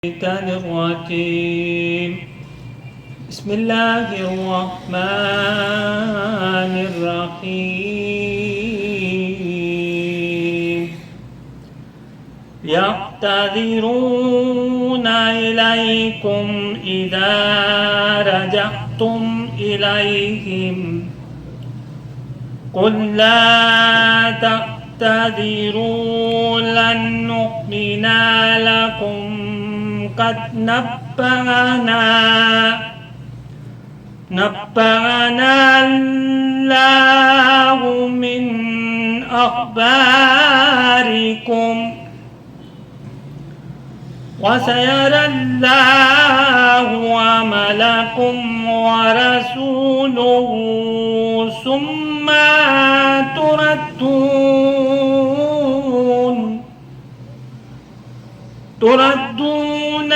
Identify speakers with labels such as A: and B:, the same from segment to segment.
A: الشيطان الرجيم. بسم الله الرحمن الرحيم. يعتذرون إليكم إذا رجعتم إليهم قل لا تعتذروا لن نؤمن لكم قد نبأنا الله من أخباركم وسيرى الله عملكم ورسوله ثم تردون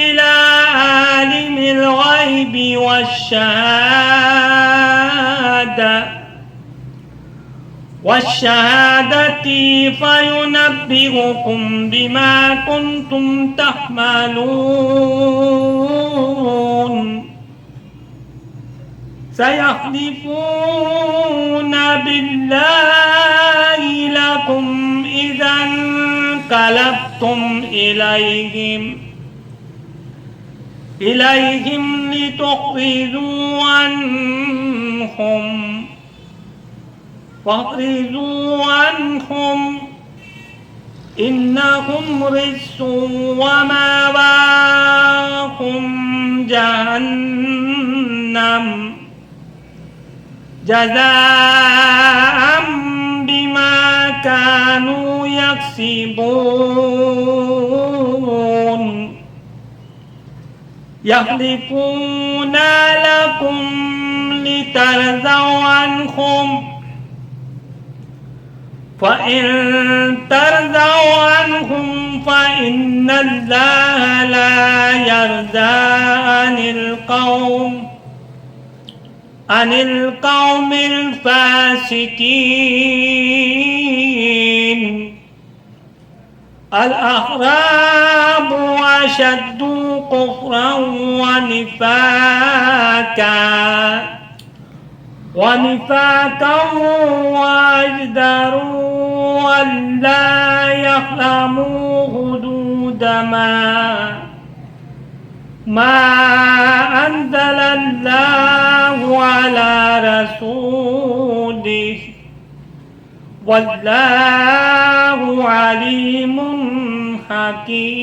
A: إلى عالم الغيب والشهادة فينبئكم بما كنتم تعملون. سيحلفون بالله لكم إذا انقلبتم إليهم لتخرجوا عنهم إنهم رجس ومأواهم جهنم جزاء بما كانوا يكسبون. يحلفون لكم لترضوا عنهم فإن ترضوا عنهم فإن الله لا يرضى عن القوم الفاسقين. الأعراب أشد كفرا ونفاقا وأجدر ألا يعلموا حدود ما أنزل الله على رسوله والله عليم حكيم.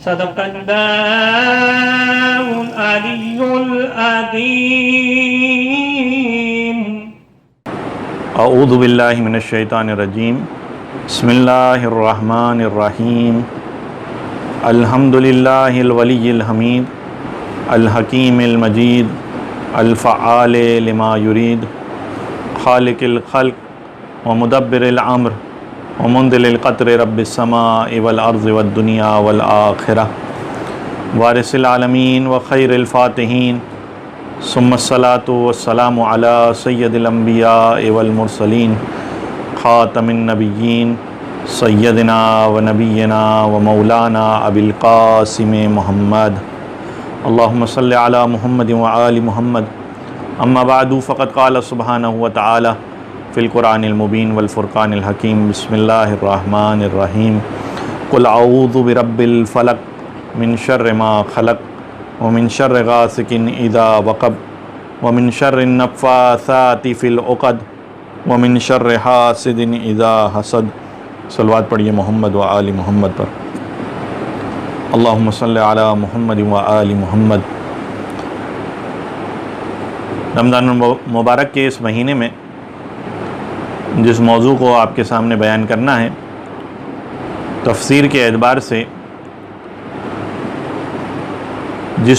A: صدق الله العلي العظيم.
B: اعوذ باللہ من الشیطان الرجیم. بسم اللہ الرحمن الرحیم. الحمد للہ الولی الحمید الحکیم المجید الفعال لما یرید خالق الخلق ومدبر الامر ومنزل القطر رب السماء والارض والدنیا والآخرہ وارث العالمین وخیر الفاتحین ثم الصلاة والسلام علی سید الانبیاء والمرسلین خاتم النبیین سیدنا و نبینا و مولانا ابی القاسم محمد اللہم صلی علی محمد و آل محمد. اما بعد فقد قال سبحانہ وتعالی فی القرآن المبین والفرقان الحکیم. بسم اللہ الرحمن الرحیم. قل اعوذ برب الفلق من شر ما خلق ومن شر غاسق اذا وقب ومن شر النفاثات فی العقد ومن شر حاسد اذا حسد. صلوات پڑھیے محمد و آل محمد پر. اللہم صلی علی محمد و آل محمد. رمضان المبارک کے اس مہینے میں جس موضوع کو آپ کے سامنے بیان کرنا ہے، تفسیر کے اعتبار سے جن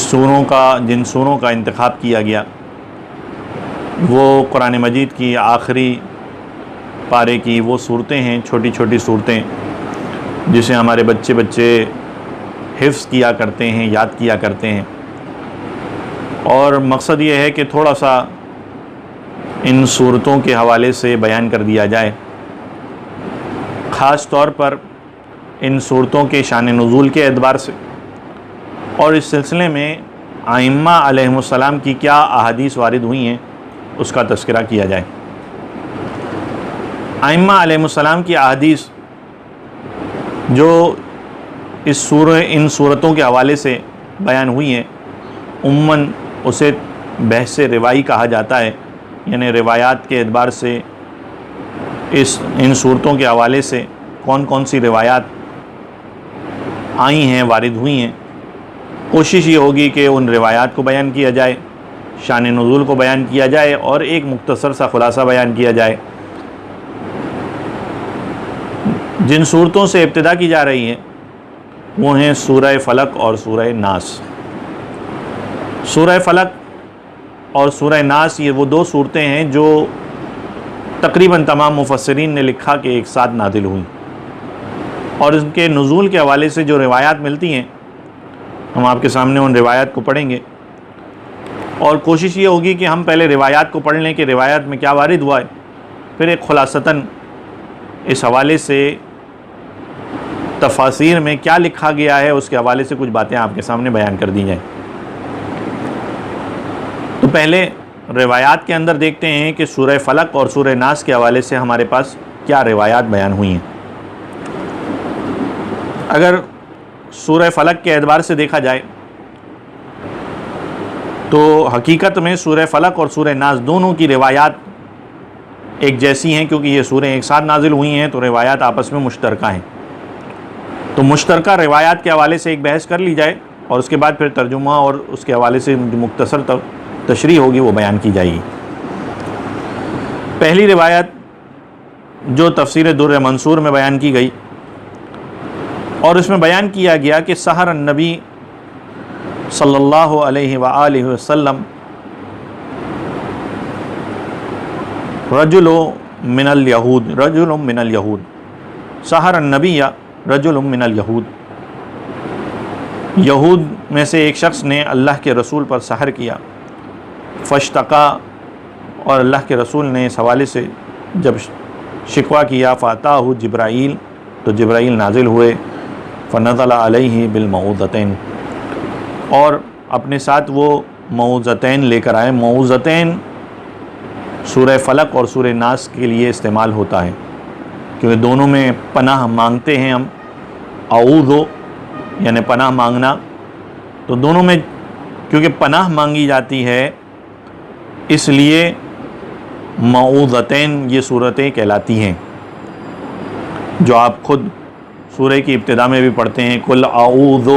B: سوروں کا انتخاب کیا گیا وہ قرآن مجید کی آخری پارے کی وہ صورتیں ہیں، چھوٹی چھوٹی صورتیں جسے ہمارے بچے حفظ کیا کرتے ہیں، یاد کیا کرتے ہیں. اور مقصد یہ ہے کہ تھوڑا سا ان صورتوں کے حوالے سے بیان کر دیا جائے. خاص طور پر ان صورتوں کے شان نزول کے اعتبار سے، اور اس سلسلے میں ائمہ علیہم السلام کی کیا احادیث وارد ہوئی ہیں اس کا تذکرہ کیا جائے۔ ائمہ علیہم السلام کی احادیث جو ان صورتوں کے حوالے سے بیان ہوئی ہیں، عموماً اسے بحث روائی کہا جاتا ہے، یعنی روایات کے اعتبار سے ان صورتوں کے حوالے سے کون کون سی روایات آئی ہیں، وارد ہوئی ہیں۔ کوشش یہ ہوگی کہ ان روایات کو بیان کیا جائے، شان نزول کو بیان کیا جائے، اور ایک مختصر سا خلاصہ بیان کیا جائے۔ جن صورتوں سے ابتدا کی جا رہی ہے وہ ہیں سورہ فلق اور سورہ ناس۔ سورہ فلق اور سورہ ناس یہ وہ دو صورتیں ہیں جو تقریباً تمام مفسرین نے لکھا کہ ایک ساتھ نازل ہوئیں، اور ان کے نزول کے حوالے سے جو روایات ملتی ہیں ہم آپ کے سامنے ان روایات کو پڑھیں گے، اور کوشش یہ ہوگی کہ ہم پہلے روایات کو پڑھ لیں کہ روایات میں کیا وارد ہوا ہے، پھر ایک خلاصتاً اس حوالے سے تفاسیر میں کیا لکھا گیا ہے اس کے حوالے سے کچھ باتیں آپ کے سامنے بیان کر دی جائیں۔ تو پہلے روایات کے اندر دیکھتے ہیں کہ سورہ فلق اور سورہ ناس کے حوالے سے ہمارے پاس کیا روایات بیان ہوئی ہیں۔ اگر سورہ فلق کے اعتبار سے دیکھا جائے تو حقیقت میں سورہ فلق اور سورہ ناس دونوں کی روایات ایک جیسی ہیں، کیونکہ یہ سوریں ایک ساتھ نازل ہوئی ہیں تو روایات آپس میں مشترکہ ہیں۔ تو مشترکہ روایات کے حوالے سے ایک بحث کر لی جائے، اور اس کے بعد پھر ترجمہ اور اس کے حوالے سے جو مختصر تشریح ہوگی وہ بیان کی جائے گی۔ پہلی روایت جو تفسیر در منصور میں بیان کی گئی، اور اس میں بیان کیا گیا کہ سحر النبی صلی اللہ علیہ وآلہ وسلم رجل من الیہود سحر النبی رجل من الیہود، یہود میں سے ایک شخص نے اللہ کے رسول پر سحر کیا، فاشتقا، اور اللہ کے رسول نے اس حوالے سے جب شکوہ کیا، فاتاہ جبرائیل، تو جبرائیل نازل ہوئے، فنزل علیہ بالمعوذتین، اور اپنے ساتھ وہ معوذتین لے کر آئے۔ معوذتین سورہ فلق اور سورہ ناس کے لیے استعمال ہوتا ہے، کیونکہ دونوں میں پناہ مانگتے ہیں ہم، اعوذ یعنی پناہ مانگنا، تو دونوں میں کیونکہ پناہ مانگی جاتی ہے اس لیے معوذتین یہ صورتیں کہلاتی ہیں، جو آپ خود سورہ کی ابتدا میں بھی پڑھتے ہیں، قل اعوذ،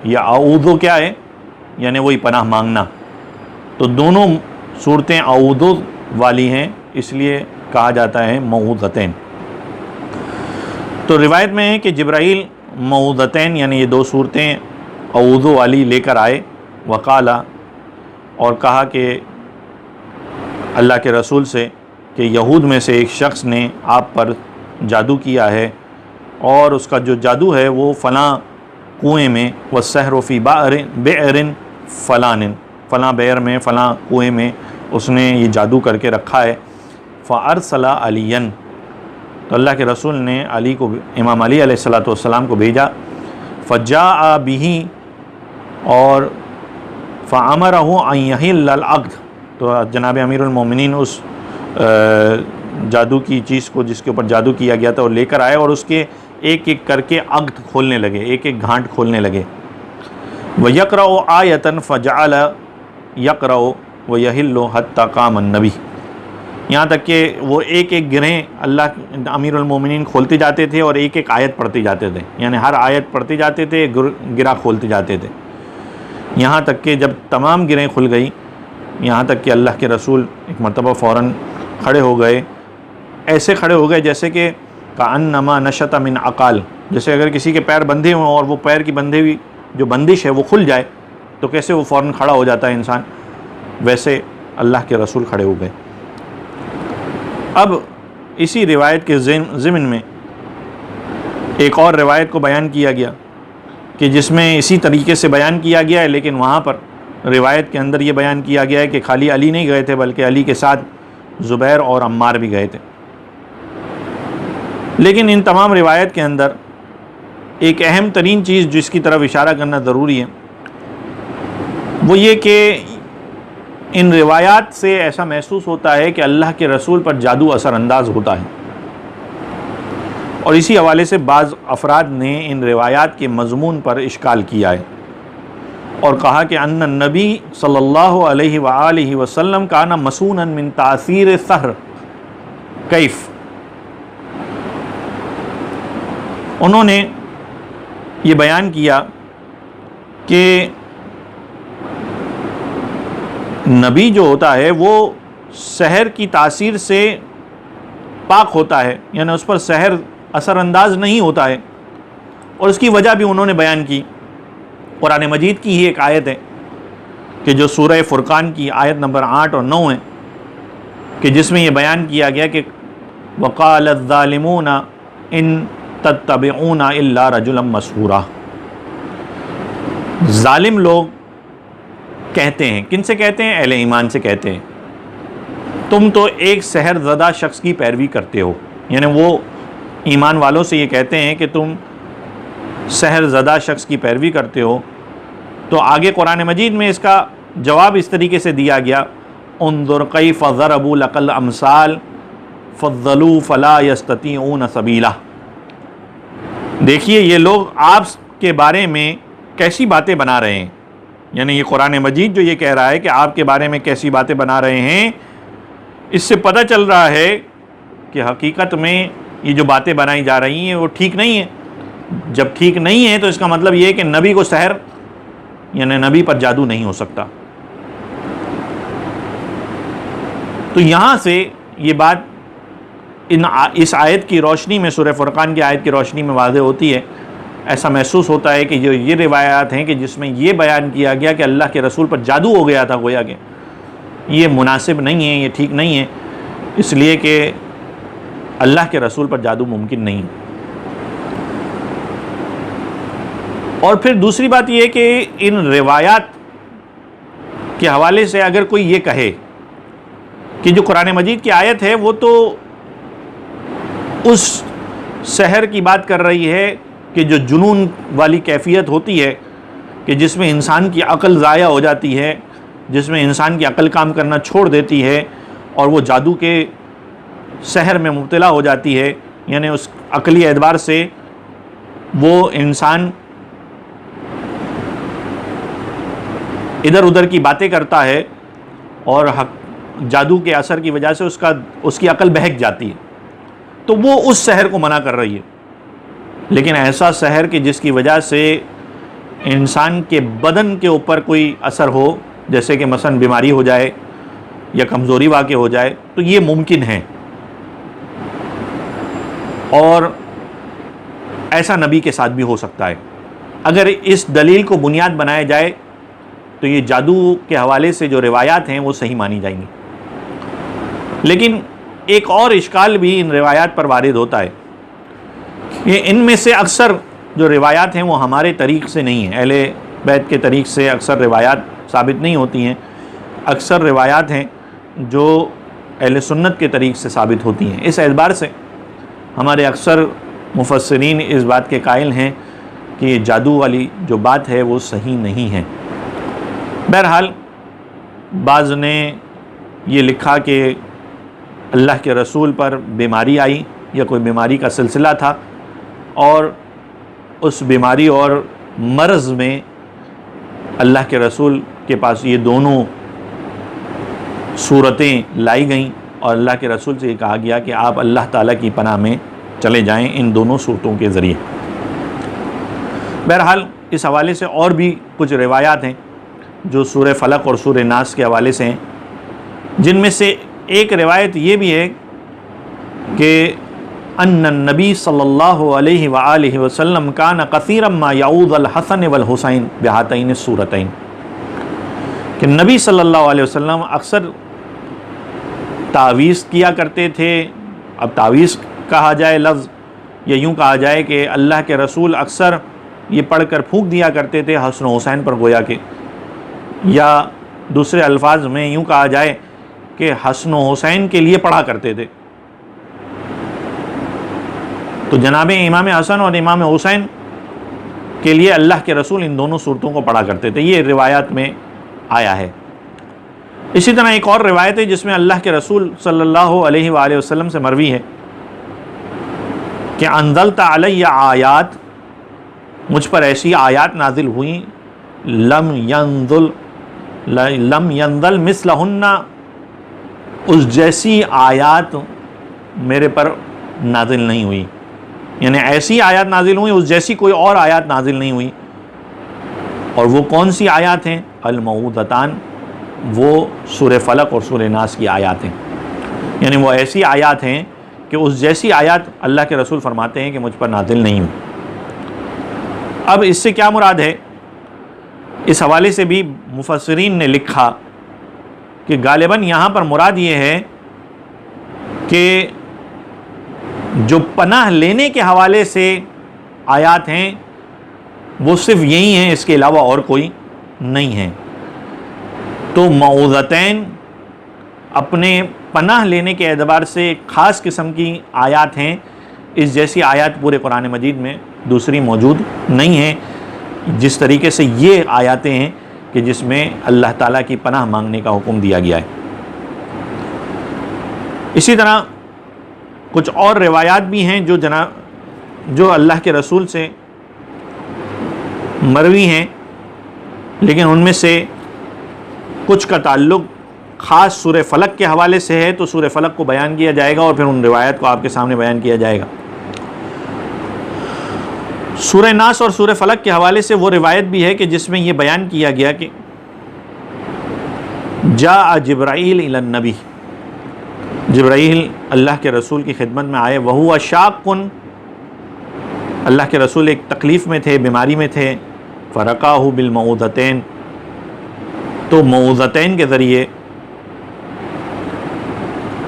B: یا اعوذ کیا ہے، یعنی وہی پناہ مانگنا، تو دونوں صورتیں اعوذ والی ہیں، اس لیے کہا جاتا ہے معوذتین۔ تو روایت میں ہے کہ جبرائیل معوذتین یعنی یہ دو صورتیں اعوذ والی لے کر آئے، وقالا، اور کہا کہ اللہ کے رسول سے کہ یہود میں سے ایک شخص نے آپ پر جادو کیا ہے، اور اس کا جو جادو ہے وہ فلاں کنویں میں، والسحر فی بئر فلان، فلاں بئر میں، فلاں کنویں میں اس نے یہ جادو کر کے رکھا ہے۔ فارسل علیًا، تو اللہ کے رسول نے علی کو، امام علی علیہ السلام کو بھیجا، فجاء بہ، اور فامرہ ان یحل العقد، تو جناب امیر المومنین اس جادو کی چیز کو جس کے اوپر جادو کیا گیا تھا وہ لے کر آئے، اور اس کے ایک ایک کر کے عقد کھولنے لگے، ایک ایک گھانٹ کھولنے لگے۔ وَيَقْرَأُ آیَةً فَجَعَلَ يَقْرَأُ وَيَحِلُّ حَتَّى قَامَ النَّبِيُّ، یہاں تک کہ وہ ایک ایک گرہیں اللہ امیر المومنین کھولتے جاتے تھے اور ایک ایک آیت پڑھتے جاتے تھے، یعنی ہر آیت پڑھتے جاتے تھے، گرہ کھولتے جاتے تھے، یہاں تک کہ جب تمام گرہیں کھل گئی، یہاں تک کہ اللہ کے رسول ایک مرتبہ فوراً کھڑے ہو گئے، ایسے کھڑے ہو گئے جیسے کہ کأنما نشط من عقال، جیسے اگر کسی کے پیر بندھے ہوں اور وہ پیر کی بندھے ہوئی جو بندش ہے وہ کھل جائے تو کیسے وہ فوراً کھڑا ہو جاتا ہے انسان، ویسے اللہ کے رسول کھڑے ہو گئے۔ اب اسی روایت کے ضمن میں ایک اور روایت کو بیان کیا گیا کہ جس میں اسی طریقے سے بیان کیا گیا ہے، لیکن وہاں پر روایت کے اندر یہ بیان کیا گیا ہے کہ خالی علی نہیں گئے تھے بلکہ علی کے ساتھ زبیر اور عمار بھی گئے تھے، لیکن ان تمام روایت کے اندر ایک اہم ترین چیز جس کی طرف اشارہ کرنا ضروری ہے وہ یہ کہ ان روایات سے ایسا محسوس ہوتا ہے کہ اللہ کے رسول پر جادو اثر انداز ہوتا ہے، اور اسی حوالے سے بعض افراد نے ان روایات کے مضمون پر اشکال کیا ہے اور کہا کہ ان النبی صلی اللہ علیہ وآلہ وسلم کان مسونا من تاثیر سحر کیف۔ انہوں نے یہ بیان کیا کہ نبی جو ہوتا ہے وہ سحر کی تاثیر سے پاک ہوتا ہے، یعنی اس پر سحر اثر انداز نہیں ہوتا ہے، اور اس کی وجہ بھی انہوں نے بیان کی۔ قرآن مجید کی ہی ایک آیت ہے کہ جو سورہ فرقان کی آیت نمبر 8 اور 9 ہے کہ جس میں یہ بیان کیا گیا کہ وَقَالَ الظَّالِمُونَ إِن تَتَّبِعُونَ إِلَّا رَجُلًا مَسْحُورًا۔ ظالم لوگ کہتے ہیں، کن سے کہتے ہیں؟ اہل ایمان سے کہتے ہیں، تم تو ایک سحر زدہ شخص کی پیروی کرتے ہو، یعنی وہ ایمان والوں سے یہ کہتے ہیں کہ تم سحر زدہ شخص کی پیروی کرتے ہو۔ تو آگے قرآن مجید میں اس کا جواب اس طریقے سے دیا گیا انظر کیف ضربوا لک الامثال فضلوا فلا یستطیعون سبیلا۔ دیکھیے یہ لوگ آپ کے بارے میں کیسی باتیں بنا رہے ہیں، یعنی یہ قرآن مجید جو یہ کہہ رہا ہے کہ آپ کے بارے میں کیسی باتیں بنا رہے ہیں، اس سے پتہ چل رہا ہے کہ حقیقت میں یہ جو باتیں بنائی جا رہی ہیں وہ ٹھیک نہیں ہیں۔ جب ٹھیک نہیں ہے تو اس کا مطلب یہ ہے کہ نبی کو سحر یعنی نبی پر جادو نہیں ہو سکتا۔ تو یہاں سے یہ بات اس آیت کی روشنی میں، سورہ فرقان کی آیت کی روشنی میں واضح ہوتی ہے۔ ایسا محسوس ہوتا ہے کہ جو یہ روایات ہیں کہ جس میں یہ بیان کیا گیا کہ اللہ کے رسول پر جادو ہو گیا تھا، گویا کہ یہ مناسب نہیں ہے، یہ ٹھیک نہیں ہے، اس لیے کہ اللہ کے رسول پر جادو ممکن نہیں۔ اور پھر دوسری بات یہ ہے کہ ان روایات کے حوالے سے اگر کوئی یہ کہے کہ جو قرآن مجید کی آیت ہے وہ تو اس سحر کی بات کر رہی ہے کہ جو جنون والی کیفیت ہوتی ہے کہ جس میں انسان کی عقل ضائع ہو جاتی ہے، جس میں انسان کی عقل کام کرنا چھوڑ دیتی ہے اور وہ جادو کے سحر میں مبتلا ہو جاتی ہے، یعنی اس عقلی اعتبار سے وہ انسان ادھر ادھر کی باتیں کرتا ہے اور جادو کے اثر کی وجہ سے اس کی عقل بہک جاتی ہے، تو وہ اس سحر کو منع کر رہی ہے۔ لیکن ایسا سحر کہ جس کی وجہ سے انسان کے بدن کے اوپر کوئی اثر ہو، جیسے کہ مثلا بیماری ہو جائے یا کمزوری واقع ہو جائے، تو یہ ممکن ہے، اور ایسا نبی کے ساتھ بھی ہو سکتا ہے۔ اگر اس دلیل کو بنیاد بنایا جائے تو یہ جادو کے حوالے سے جو روایات ہیں وہ صحیح مانی جائیں گی۔ لیکن ایک اور اشکال بھی ان روایات پر وارد ہوتا ہے کہ ان میں سے اکثر جو روایات ہیں وہ ہمارے طریق سے نہیں ہیں، اہل بیت کے طریق سے اکثر روایات ثابت نہیں ہوتی ہیں، اکثر روایات ہیں جو اہل سنت کے طریق سے ثابت ہوتی ہیں۔ اس اعتبار سے ہمارے اکثر مفسرین اس بات کے قائل ہیں کہ یہ جادو والی جو بات ہے وہ صحیح نہیں ہے۔ بہرحال بعض نے یہ لکھا کہ اللہ کے رسول پر بیماری آئی یا کوئی بیماری کا سلسلہ تھا، اور اس بیماری اور مرض میں اللہ کے رسول کے پاس یہ دونوں صورتیں لائی گئیں، اور اللہ کے رسول سے یہ کہا گیا کہ آپ اللہ تعالیٰ کی پناہ میں چلے جائیں ان دونوں صورتوں کے ذریعے۔ بہرحال اس حوالے سے اور بھی کچھ روایات ہیں جو سورہ فلق اور سورہ ناس کے حوالے سے ہیں، جن میں سے ایک روایت یہ بھی ہے کہ ان النبی صلی اللہ علیہ وآلہ وسلم کان کثیرا ما یعوذ الحسن والحسین بہاتین السورتین، کہ نبی صلی اللہ علیہ وسلم اکثر تعویذ کیا کرتے تھے۔ اب تعویذ کہا جائے لفظ، یا یوں کہا جائے کہ اللہ کے رسول اکثر یہ پڑھ کر پھونک دیا کرتے تھے حسن و حسین پر، گویا کہ، یا دوسرے الفاظ میں یوں کہا جائے کہ حسن و حسین کے لیے پڑھا کرتے تھے۔ تو جناب امام حسن اور امام حسین کے لیے اللہ کے رسول ان دونوں صورتوں کو پڑھا کرتے تھے، یہ روایات میں آیا ہے۔ اسی طرح ایک اور روایت ہے جس میں اللہ کے رسول صلی اللہ علیہ وآلہ وسلم سے مروی ہے کہ انزلت علی آیات، مجھ پر ایسی آیات نازل ہوئیں لم ینزل مثلہن، اس جیسی آیات میرے پر نازل نہیں ہوئی، یعنی ایسی آیات نازل ہوئی اس جیسی کوئی اور آیات نازل نہیں ہوئی۔ اور وہ کون سی آیات ہیں؟ المعوذتان، وہ سورہ فلق اور سورہ ناس کی آیات ہیں، یعنی وہ ایسی آیات ہیں کہ اس جیسی آیات اللہ کے رسول فرماتے ہیں کہ مجھ پر نازل نہیں ہوئی۔ اب اس سے کیا مراد ہے؟ اس حوالے سے بھی مفسرین نے لکھا کہ غالباً یہاں پر مراد یہ ہے کہ جو پناہ لینے کے حوالے سے آیات ہیں وہ صرف یہی ہیں، اس کے علاوہ اور کوئی نہیں ہے۔ تو معوذتین اپنے پناہ لینے کے اعتبار سے ایک خاص قسم کی آیات ہیں، اس جیسی آیات پورے قرآن مجید میں دوسری موجود نہیں ہیں، جس طریقے سے یہ آیاتیں ہیں کہ جس میں اللہ تعالیٰ کی پناہ مانگنے کا حکم دیا گیا ہے۔ اسی طرح کچھ اور روایات بھی ہیں جو اللہ کے رسول سے مروی ہیں، لیکن ان میں سے کچھ کا تعلق خاص سورہ فلق کے حوالے سے ہے، تو سورہ فلق کو بیان کیا جائے گا اور پھر ان روایات کو آپ کے سامنے بیان کیا جائے گا۔ سورہ ناس اور سورہ فلق کے حوالے سے وہ روایت بھی ہے کہ جس میں یہ بیان کیا گیا کہ جاء جبرائیل الی النبی، جبرائیل اللہ کے رسول کی خدمت میں آئے، وہو شاق، اللہ کے رسول ایک تکلیف میں تھے، بیماری میں تھے، فرقاہ بالمعوذتین، تو معوذتین کے ذریعے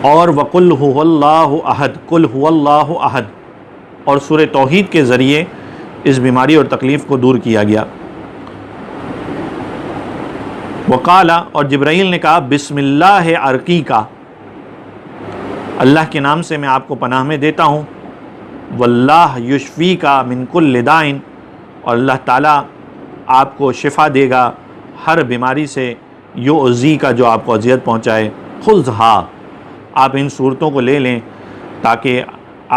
B: اور وقل هو اللہ احد، قل هو اللہ احد، اور سورہ توحید کے ذریعے اس بیماری اور تکلیف کو دور کیا گیا۔ وقال، اور جبرائیل نے کہا، بسم اللہ ارقیکا، اللہ کے نام سے میں آپ کو پناہ میں دیتا ہوں، واللہ یشفیکا من کل داء، اور اللہ تعالیٰ آپ کو شفا دے گا ہر بیماری سے، یؤذی کا، جو آپ کو اذیت پہنچائے، خذھا، آپ ان صورتوں کو لے لیں تاکہ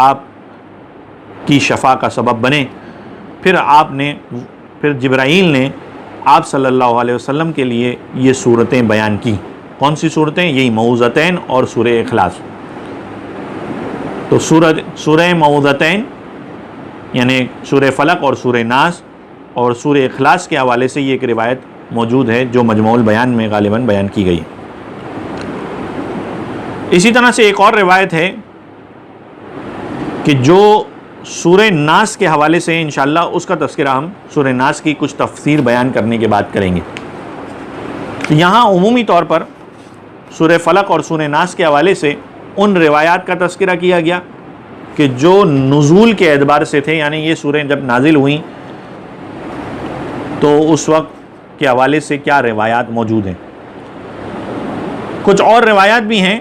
B: آپ کی شفا کا سبب بنے۔ پھر جبرائیل نے آپ صلی اللہ علیہ وسلم کے لیے یہ صورتیں بیان کی۔ کون سی صورتیں؟ یہی معوذتین اور سورہ اخلاص۔ تو سورہ معوذتین یعنی سورہ فلق اور سورہ ناس اور سورہ اخلاص کے حوالے سے یہ ایک روایت موجود ہے جو مجموع البیان میں غالباً بیان کی گئی۔ اسی طرح سے ایک اور روایت ہے کہ جو سورہ ناس کے حوالے سے انشاءاللہ اس کا تذکرہ ہم سورہ ناس کی کچھ تفسیر بیان کرنے کے بعد کریں گے۔ یہاں عمومی طور پر سورہ فلق اور سورہ ناس کے حوالے سے ان روایات کا تذکرہ کیا گیا کہ جو نزول کے اعتبار سے تھے، یعنی یہ سوریں جب نازل ہوئیں تو اس وقت کے حوالے سے کیا روایات موجود ہیں۔ کچھ اور روایات بھی ہیں،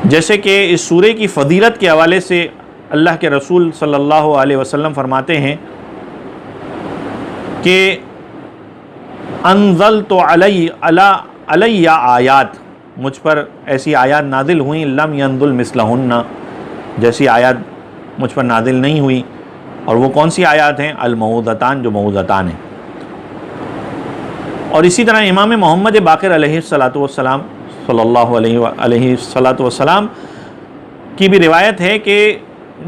B: جیسے کہ اس سورے کی فضیلت کے حوالے سے اللہ کے رسول صلی اللہ علیہ وسلم فرماتے ہیں کہ انزلت علی آیات، مجھ پر ایسی آیات نازل ہوئیں لم ینزل مثلہن، جیسی آیات مجھ پر نازل نہیں ہوئی۔ اور وہ کون سی آیات ہیں؟ المعوذتان، جو معوذتان ہیں۔ اور اسی طرح امام محمد باقر علیہ الصلاۃ والسلام صلی اللہ علیہ السلام کی بھی روایت ہے کہ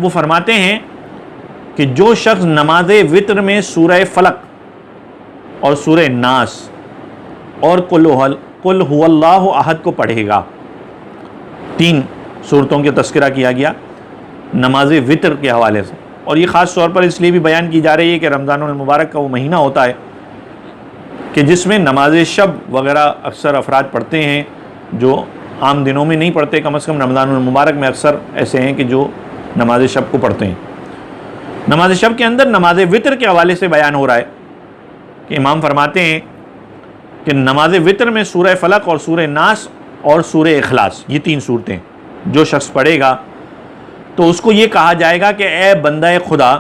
B: وہ فرماتے ہیں کہ جو شخص نماز وتر میں سورہ فلق اور سورہ ناس اور قل هو اللہ احد کو پڑھے گا، تین صورتوں کے تذکرہ کیا گیا نماز وتر کے حوالے سے، اور یہ خاص طور پر اس لیے بھی بیان کی جا رہی ہے کہ رمضان المبارک کا وہ مہینہ ہوتا ہے کہ جس میں نماز شب وغیرہ اکثر افراد پڑھتے ہیں جو عام دنوں میں نہیں پڑھتے، کم از کم رمضان المبارک میں اکثر ایسے ہیں کہ جو نماز شب کو پڑھتے ہیں۔ نماز شب کے اندر نماز وتر کے حوالے سے بیان ہو رہا ہے کہ امام فرماتے ہیں کہ نماز وتر میں سورہ فلق اور سورہ ناس اور سورہ اخلاص، یہ تین صورتیں جو شخص پڑھے گا تو اس کو یہ کہا جائے گا کہ اے بندہ خدا،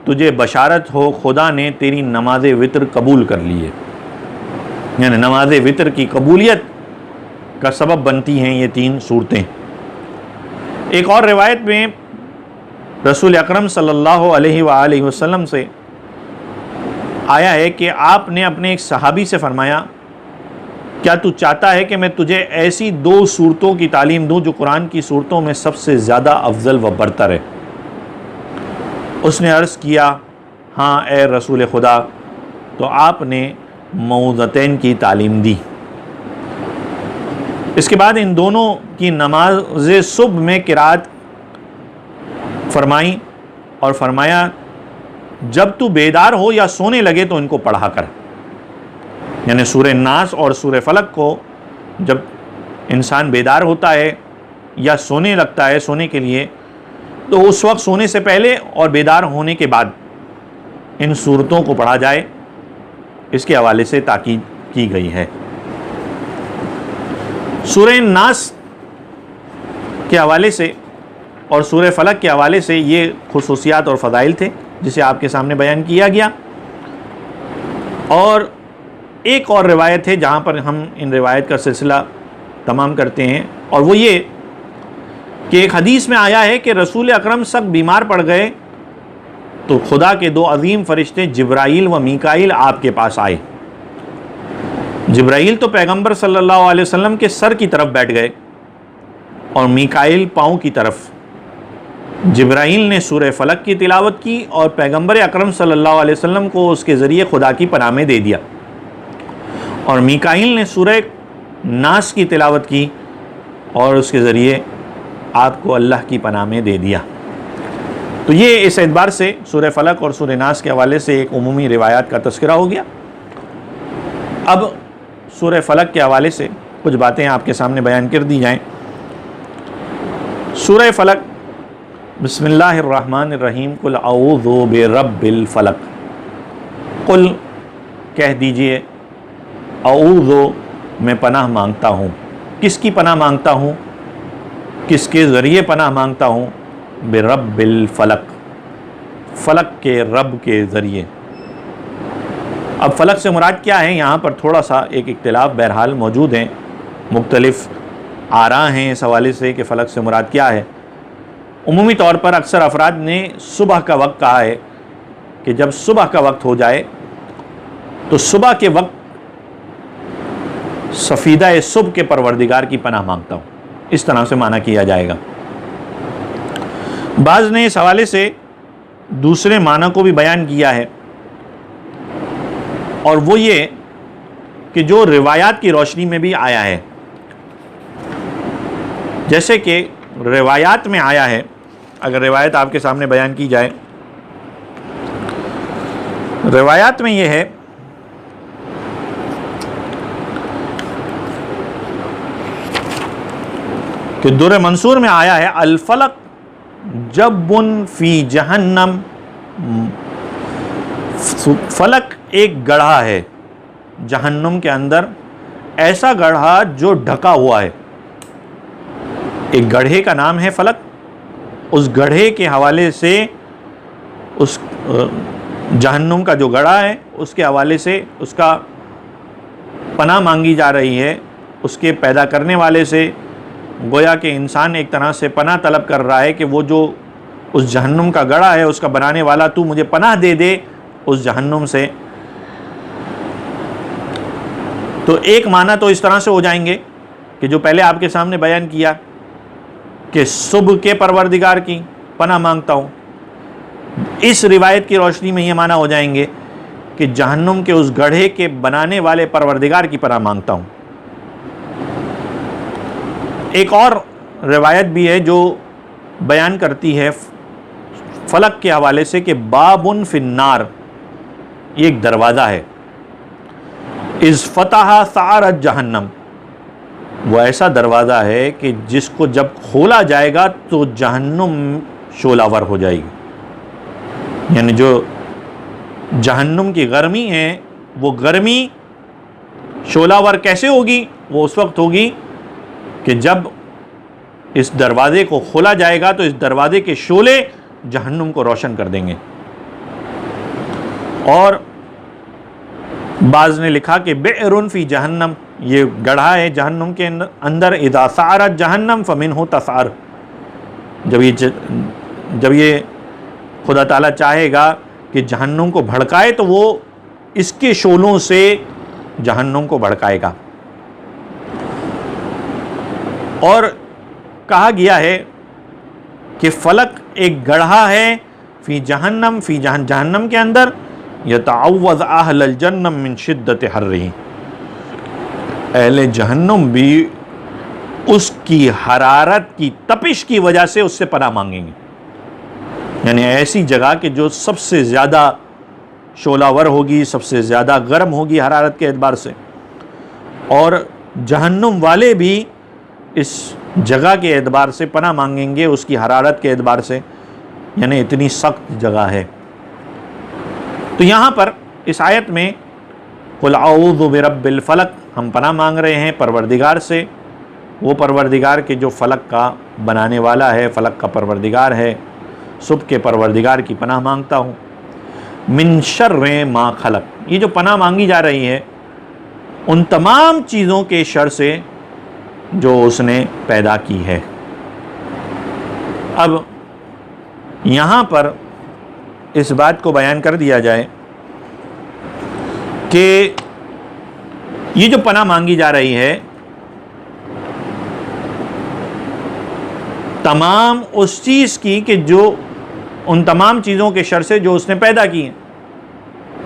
B: تجھے بشارت ہو، خدا نے تیری نماز وتر قبول کر لی ہے. یعنی نماز وتر کی قبولیت کا سبب بنتی ہیں یہ 3 صورتیں. ایک اور روایت میں رسول اکرم صلی اللہ علیہ وآلہ وسلم سے آیا ہے کہ آپ نے اپنے ایک صحابی سے فرمایا، کیا تو چاہتا ہے کہ میں تجھے ایسی 2 صورتوں کی تعلیم دوں جو قرآن کی صورتوں میں سب سے زیادہ افضل و برتر ہے؟ اس نے عرض کیا، ہاں اے رسول خدا. تو آپ نے موعظتین کی تعلیم دی. اس کے بعد ان دونوں کی نماز صبح میں قرات فرمائی اور فرمایا، جب تو بیدار ہو یا سونے لگے تو ان کو پڑھا کر. یعنی سورہ ناس اور سورہ فلق کو جب انسان بیدار ہوتا ہے یا سونے لگتا ہے سونے کے لیے، تو اس وقت سونے سے پہلے اور بیدار ہونے کے بعد ان صورتوں کو پڑھا جائے. اس کے حوالے سے تاکید کی گئی ہے. سورہ ناس کے حوالے سے اور سورہ فلق کے حوالے سے یہ خصوصیات اور فضائل تھے جسے آپ کے سامنے بیان کیا گیا. اور ایک اور روایت ہے جہاں پر ہم ان روایت کا سلسلہ تمام کرتے ہیں، اور وہ یہ کہ ایک حدیث میں آیا ہے کہ رسول اکرم سخت بیمار پڑ گئے تو خدا کے 2 عظیم فرشتے جبرائیل و میکائیل آپ کے پاس آئے. جبرائیل تو پیغمبر صلی اللہ علیہ وسلم کے سر کی طرف بیٹھ گئے اور میکائیل پاؤں کی طرف. جبرائیل نے سورہ فلق کی تلاوت کی اور پیغمبر اکرم صلی اللہ علیہ وسلم کو اس کے ذریعے خدا کی پناہ میں دے دیا، اور میکائیل نے سورہ ناس کی تلاوت کی اور اس کے ذریعے آپ کو اللہ کی پناہ میں دے دیا. تو یہ اس اعتبار سے سورہ فلق اور سورہ ناس کے حوالے سے ایک عمومی روایات کا تذکرہ ہو گیا. اب سورہ فلق کے حوالے سے کچھ باتیں آپ کے سامنے بیان کر دی جائیں. سورہ فلق، بسم اللہ الرحمن الرحیم، قل اعوذ برب الفلق. قل کہہ دیجئے، اعوذ میں پناہ مانگتا ہوں. کس کی پناہ مانگتا ہوں؟ کس کے ذریعے پناہ مانگتا ہوں؟ برب الفلق، فلق کے رب کے ذریعے. اب فلق سے مراد کیا ہے؟ یہاں پر تھوڑا سا ایک اختلاف بہرحال موجود ہیں، مختلف آراء ہیں اس حوالے سے کہ فلق سے مراد کیا ہے. عمومی طور پر اکثر افراد نے صبح کا وقت کہا ہے کہ جب صبح کا وقت ہو جائے تو صبح کے وقت سفیدہ صبح کے پروردگار کی پناہ مانگتا ہوں، اس طرح سے معنی کیا جائے گا. بعض نے اس حوالے سے دوسرے معنی کو بھی بیان کیا ہے، اور وہ یہ کہ جو روایات کی روشنی میں بھی آیا ہے. جیسے کہ روایات میں آیا ہے، اگر روایت آپ کے سامنے بیان کی جائے، روایات میں یہ ہے کہ در منصور میں آیا ہے، الفلق جبن فی جہنم. فلق ایک گڑھا ہے جہنم کے اندر، ایسا گڑھا جو ڈھکا ہوا ہے. ایک گڑھے کا نام ہے فلق. اس گڑھے کے حوالے سے، اس جہنم کا جو گڑھا ہے اس کے حوالے سے اس کا پناہ مانگی جا رہی ہے اس کے پیدا کرنے والے سے. گویا کہ انسان ایک طرح سے پناہ طلب کر رہا ہے کہ وہ جو اس جہنم کا گڑھا ہے اس کا بنانے والا، تو مجھے پناہ دے دے اس جہنم سے. تو ایک معنی تو اس طرح سے ہو جائیں گے کہ جو پہلے آپ کے سامنے بیان کیا کہ صبح کے پروردگار کی پناہ مانگتا ہوں. اس روایت کی روشنی میں یہ معنی ہو جائیں گے کہ جہنم کے اس گڑھے کے بنانے والے پروردگار کی پناہ مانگتا ہوں. ایک اور روایت بھی ہے جو بیان کرتی ہے فلق کے حوالے سے کہ بابن فی النار، یہ ایک دروازہ ہے. اذ فتح سعرت جہنم، وہ ایسا دروازہ ہے کہ جس کو جب کھولا جائے گا تو جہنم شعلہ ور ہو جائے گی. یعنی جو جہنم کی گرمی ہے وہ گرمی شعلہ ور کیسے ہوگی؟ وہ اس وقت ہوگی کہ جب اس دروازے کو کھولا جائے گا تو اس دروازے کے شعلے جہنم کو روشن کر دیں گے. اور بعض نے لکھا کہ بئر فی جہنم، یہ گڑھا ہے جہنم کے اندر، اذا سعرت جہنم فمنہ تسعر، جب یہ خدا تعالیٰ چاہے گا کہ جہنم کو بھڑکائے تو وہ اس کے شعلوں سے جہنم کو بھڑکائے گا. اور کہا گیا ہے کہ فلک ایک گڑھا ہے فی جہنم، جہنم کے اندر، یتعوذ اہل الجنہ من شدت حرہ، اہل جہنم بھی اس کی حرارت کی تپش کی وجہ سے اس سے پناہ مانگیں گے. یعنی ایسی جگہ کہ جو سب سے زیادہ شعلہ ور ہوگی، سب سے زیادہ گرم ہوگی حرارت کے اعتبار سے، اور جہنم والے بھی اس جگہ کے اعتبار سے پناہ مانگیں گے، اس کی حرارت کے اعتبار سے، یعنی اتنی سخت جگہ ہے. تو یہاں پر اس آیت میں قل اعوذ برب الفلق، ہم پناہ مانگ رہے ہیں پروردگار سے، وہ پروردگار کے جو فلک کا بنانے والا ہے، فلک کا پروردگار ہے، صبح کے پروردگار کی پناہ مانگتا ہوں. من شر ما خلق، یہ جو پناہ مانگی جا رہی ہے ان تمام چیزوں کے شر سے جو اس نے پیدا کی ہے. اب یہاں پر اس بات کو بیان کر دیا جائے کہ یہ جو پناہ مانگی جا رہی ہے تمام اس چیز کی کہ جو ان تمام چیزوں کے شر سے جو اس نے پیدا کی ہیں،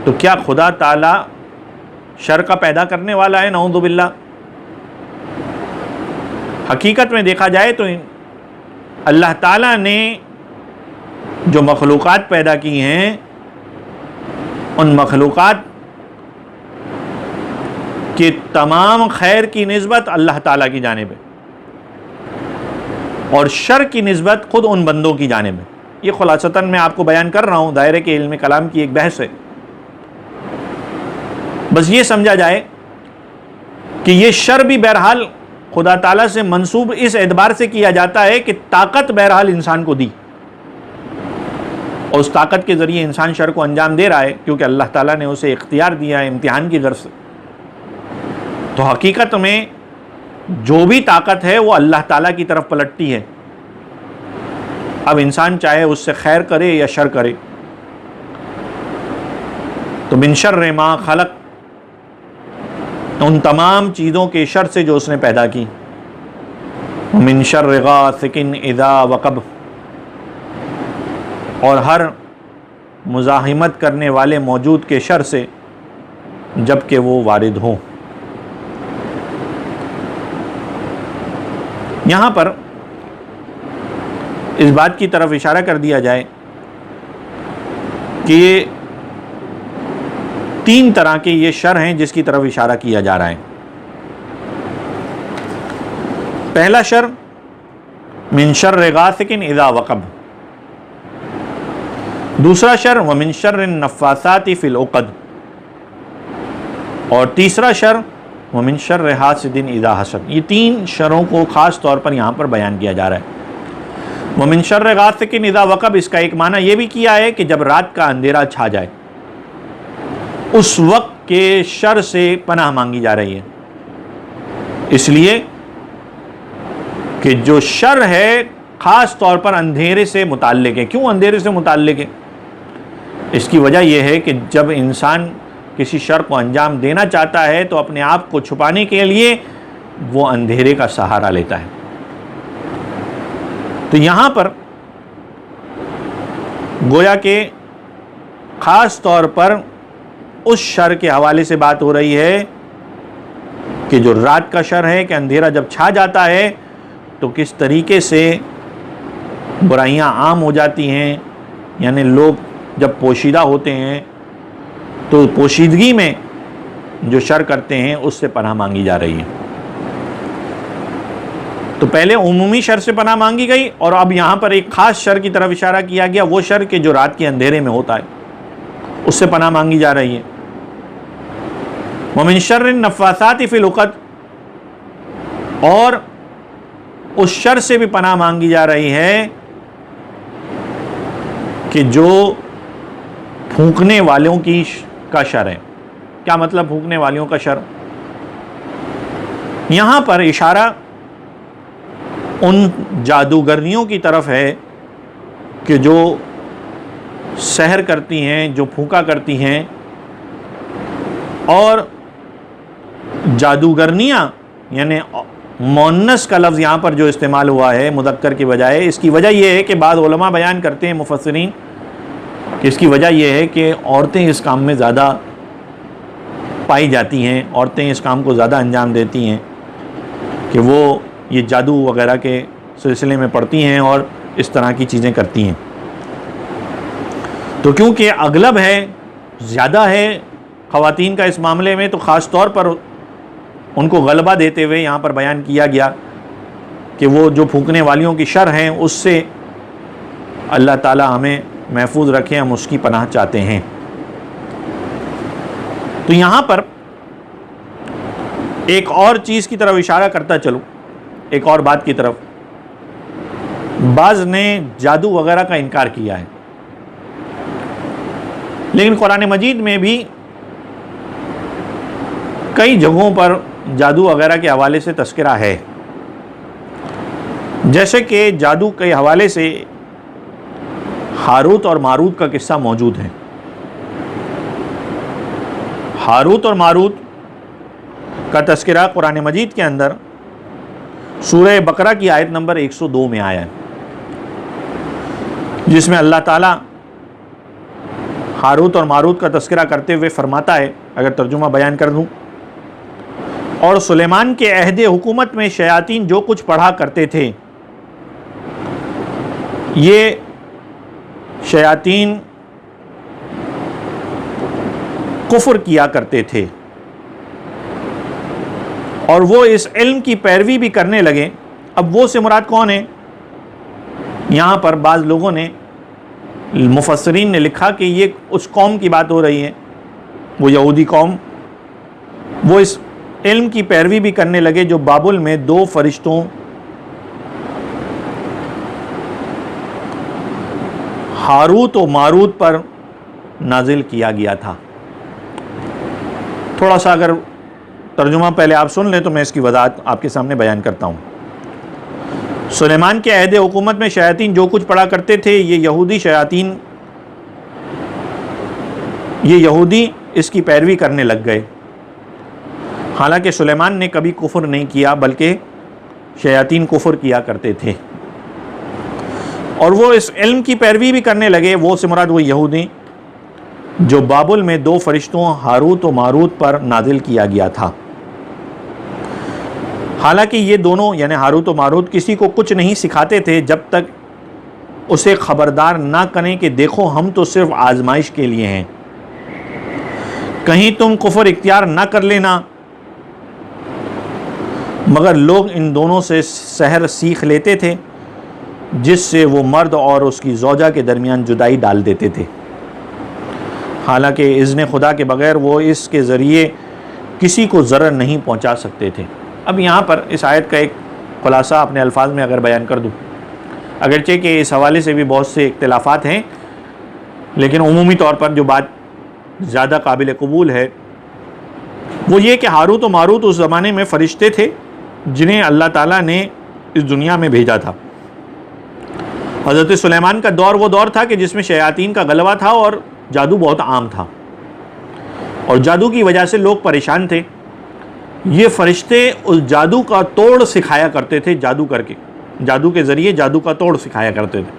B: تو کیا خدا تعالی شر کا پیدا کرنے والا ہے؟ نعوذ باللہ. حقیقت میں دیکھا جائے تو اللہ تعالیٰ نے جو مخلوقات پیدا کی ہیں ان مخلوقات کی تمام خیر کی نسبت اللہ تعالیٰ کی جانب ہے اور شر کی نسبت خود ان بندوں کی جانب ہے. یہ خلاصتاً میں آپ کو بیان کر رہا ہوں، دائرے کے علم کلام کی ایک بحث ہے. بس یہ سمجھا جائے کہ یہ شر بھی بہرحال خدا تعالیٰ سے منسوب اس اعتبار سے کیا جاتا ہے کہ طاقت بہرحال انسان کو دی، اور اس طاقت کے ذریعے انسان شر کو انجام دے رہا ہے کیونکہ اللہ تعالیٰ نے اسے اختیار دیا ہے امتحان کی غرض سے. تو حقیقت میں جو بھی طاقت ہے وہ اللہ تعالیٰ کی طرف پلٹتی ہے. اب انسان چاہے اس سے خیر کرے یا شر کرے. تو من شر ما خلق، ان تمام چیزوں کے شر سے جو اس نے پیدا کی. من شر غاسق اذا وقب، اور ہر مزاحمت کرنے والے موجود کے شر سے جب کہ وہ وارد ہوں. یہاں پر اس بات کی طرف اشارہ کر دیا جائے کہ یہ تین طرح کے یہ شر ہیں جس کی طرف اشارہ کیا جا رہا ہے. پہلا شر من شر غاسق اذا وقب، دوسرا شر ومن شر النفاثات فی العقد، اور تیسرا شر ومن شر حاسد اذا حسد. یہ تین شروں کو خاص طور پر یہاں پر بیان کیا جا رہا ہے. ومن شر غاسق اذا وقب، اس کا ایک معنی یہ بھی کیا ہے کہ جب رات کا اندھیرا چھا جائے اس وقت کے شر سے پناہ مانگی جا رہی ہے، اس لیے کہ جو شر ہے خاص طور پر اندھیرے سے متعلق ہے. کیوں اندھیرے سے متعلق ہے؟ اس کی وجہ یہ ہے کہ جب انسان کسی شر کو انجام دینا چاہتا ہے تو اپنے آپ کو چھپانے کے لیے وہ اندھیرے کا سہارا لیتا ہے. تو یہاں پر گویا کہ خاص طور پر اس شر کے حوالے سے بات ہو رہی ہے کہ جو رات کا شر ہے کہ اندھیرا جب چھا جاتا ہے تو کس طریقے سے برائیاں عام ہو جاتی ہیں. یعنی لوگ جب پوشیدہ ہوتے ہیں تو پوشیدگی میں جو شر کرتے ہیں اس سے پناہ مانگی جا رہی ہے. تو پہلے عمومی شر سے پناہ مانگی گئی اور اب یہاں پر ایک خاص شر کی طرف اشارہ کیا گیا، وہ شر کہ جو رات کے اندھیرے میں ہوتا ہے اس سے پناہ مانگی جا رہی ہے. ومن شر النفاثات فی العقد، اور اس شر سے بھی پناہ مانگی جا رہی ہے کہ جو پھونکنے والوں کا شر ہے۔ کیا مطلب پھونکنے والوں کا شر؟ یہاں پر اشارہ ان جادوگرنیوں کی طرف ہے کہ جو سحر کرتی ہیں، جو پھونکا کرتی ہیں، اور جادوگرنیاں یعنی مؤنث کا لفظ یہاں پر جو استعمال ہوا ہے مذکر کی بجائے، اس کی وجہ یہ ہے کہ بعض علماء بیان کرتے ہیں مفسرین کہ اس کی وجہ یہ ہے کہ عورتیں اس کام میں زیادہ پائی جاتی ہیں، عورتیں اس کام کو زیادہ انجام دیتی ہیں کہ وہ یہ جادو وغیرہ کے سلسلے میں پڑتی ہیں اور اس طرح کی چیزیں کرتی ہیں۔ تو کیونکہ اغلب ہے، زیادہ ہے خواتین کا اس معاملے میں، تو خاص طور پر ان کو غلبہ دیتے ہوئے یہاں پر بیان کیا گیا کہ وہ جو پھونکنے والیوں کی شر ہیں اس سے اللہ تعالی ہمیں محفوظ رکھے، ہم اس کی پناہ چاہتے ہیں۔ تو یہاں پر ایک اور چیز کی طرف اشارہ کرتا چلوں، ایک اور بات کی طرف۔ بعض نے جادو وغیرہ کا انکار کیا ہے، لیکن قرآن مجید میں بھی کئی جگہوں پر جادو وغیرہ کے حوالے سے تذکرہ ہے، جیسے کہ جادو کے حوالے سے ہاروت اور ماروت کا قصہ موجود ہے۔ ہاروت اور ماروت کا تذکرہ قرآن مجید کے اندر سورہ بقرہ کی آیت نمبر 102 میں آیا ہے، جس میں اللہ تعالیٰ ہاروت اور ماروت کا تذکرہ کرتے ہوئے فرماتا ہے، اگر ترجمہ بیان کر دوں، اور سلیمان کے عہد حکومت میں شیاطین جو کچھ پڑھا کرتے تھے، یہ شیاطین کفر کیا کرتے تھے اور وہ اس علم کی پیروی بھی کرنے لگے۔ اب وہ سے مراد کون ہے؟ یہاں پر بعض لوگوں نے، مفسرین نے لکھا کہ یہ اس قوم کی بات ہو رہی ہے، وہ یہودی قوم، وہ اس علم کی پیروی بھی کرنے لگے جو بابل میں 2 فرشتوں ہاروت و ماروت پر نازل کیا گیا تھا۔ تھوڑا سا اگر ترجمہ پہلے آپ سن لیں تو میں اس کی وضاحت آپ کے سامنے بیان کرتا ہوں۔ سلیمان کے عہد حکومت میں شیاطین جو کچھ پڑھا کرتے تھے، یہ یہودی شیاطین، یہ یہودی اس کی پیروی کرنے لگ گئے۔ حالانکہ سلیمان نے کبھی کفر نہیں کیا، بلکہ شیاطین کفر کیا کرتے تھے، اور وہ اس علم کی پیروی بھی کرنے لگے۔ وہ سے مراد وہ یہودی جو بابل میں 2 فرشتوں ہاروت و ماروت پر نازل کیا گیا تھا۔ حالانکہ یہ دونوں یعنی ہاروت و ماروت کسی کو کچھ نہیں سکھاتے تھے جب تک اسے خبردار نہ کریں کہ دیکھو ہم تو صرف آزمائش کے لیے ہیں، کہیں تم کفر اختیار نہ کر لینا۔ مگر لوگ ان دونوں سے سحر سیکھ لیتے تھے، جس سے وہ مرد اور اس کی زوجہ کے درمیان جدائی ڈال دیتے تھے، حالانکہ اذن خدا کے بغیر وہ اس کے ذریعے کسی کو ضرر نہیں پہنچا سکتے تھے۔ اب یہاں پر اس آیت کا ایک خلاصہ اپنے الفاظ میں اگر بیان کر دوں، اگرچہ کہ اس حوالے سے بھی بہت سے اختلافات ہیں، لیکن عمومی طور پر جو بات زیادہ قابل قبول ہے وہ یہ کہ ہاروت و ماروت اس زمانے میں فرشتے تھے جنہیں اللہ تعالیٰ نے اس دنیا میں بھیجا تھا۔ حضرت سلیمان کا دور وہ دور تھا کہ جس میں شیاطین کا غلبہ تھا اور جادو بہت عام تھا، اور جادو کی وجہ سے لوگ پریشان تھے۔ یہ فرشتے اس جادو کا توڑ سکھایا کرتے تھے، جادو کر کے، جادو کے ذریعے جادو کا توڑ سکھایا کرتے تھے،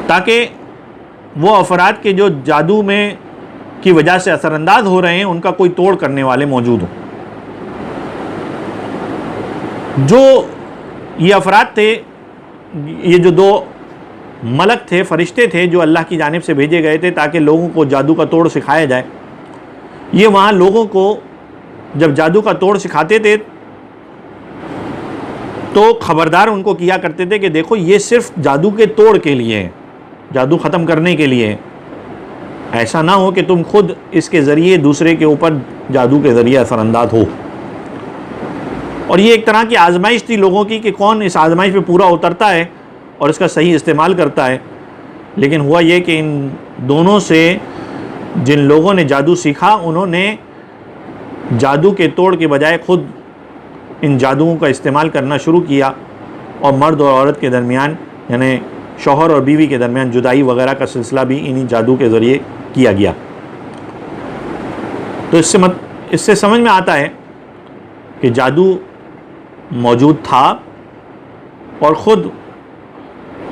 B: تاکہ وہ افراد کے جو جادو میں کی وجہ سے اثر انداز ہو رہے ہیں ان کا کوئی توڑ کرنے والے موجود ہوں۔ جو یہ افراد تھے، یہ جو 2 ملک تھے، فرشتے تھے جو اللہ کی جانب سے بھیجے گئے تھے تاکہ لوگوں کو جادو کا توڑ سکھایا جائے، یہ وہاں لوگوں کو جب جادو کا توڑ سکھاتے تھے تو خبردار ان کو کیا کرتے تھے کہ دیکھو یہ صرف جادو کے توڑ کے لیے ہے، جادو ختم کرنے کے لیے ہے، ایسا نہ ہو کہ تم خود اس کے ذریعے دوسرے کے اوپر جادو کے ذریعے اثر انداز ہو۔ اور یہ ایک طرح کی آزمائش تھی لوگوں کی کہ کون اس آزمائش پہ پورا اترتا ہے اور اس کا صحیح استعمال کرتا ہے. لیکن ہوا یہ کہ ان دونوں سے جن لوگوں نے جادو سیکھا انہوں نے جادو کے توڑ کے بجائے خود ان جادوؤں کا استعمال کرنا شروع کیا، اور مرد اور عورت کے درمیان یعنی شوہر اور بیوی کے درمیان جدائی وغیرہ کا سلسلہ بھی انہی جادو کے ذریعے کیا گیا. تو اس سے سمجھ میں آتا ہے کہ جادو موجود تھا، اور خود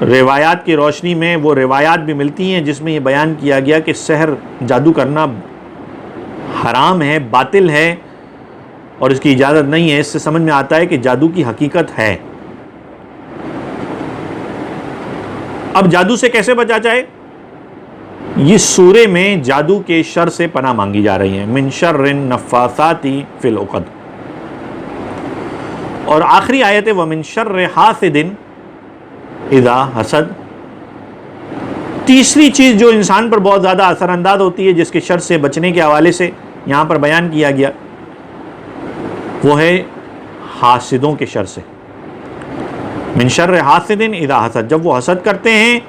B: روایات کی روشنی میں وہ روایات بھی ملتی ہیں جس میں یہ بیان کیا گیا کہ سحر جادو کرنا حرام ہے، باطل ہے اور اس کی اجازت نہیں ہے. اس سے سمجھ میں آتا ہے کہ جادو کی حقیقت ہے. اب جادو سے کیسے بچا جائے؟ یہ سورے میں جادو کے شر سے پناہ مانگی جا رہی ہے. من شر النفاثات فی العقد. اور آخری آیت ہے وَمِن شَرِّ حَاسِدٍ اذا حسد. تیسری چیز جو انسان پر بہت زیادہ اثر انداز ہوتی ہے جس کے شر سے بچنے کے حوالے سے یہاں پر بیان کیا گیا، وہ ہے حاسدوں کے شر سے. من شر حاسد اذا حسد. جب وہ حسد کرتے ہیں،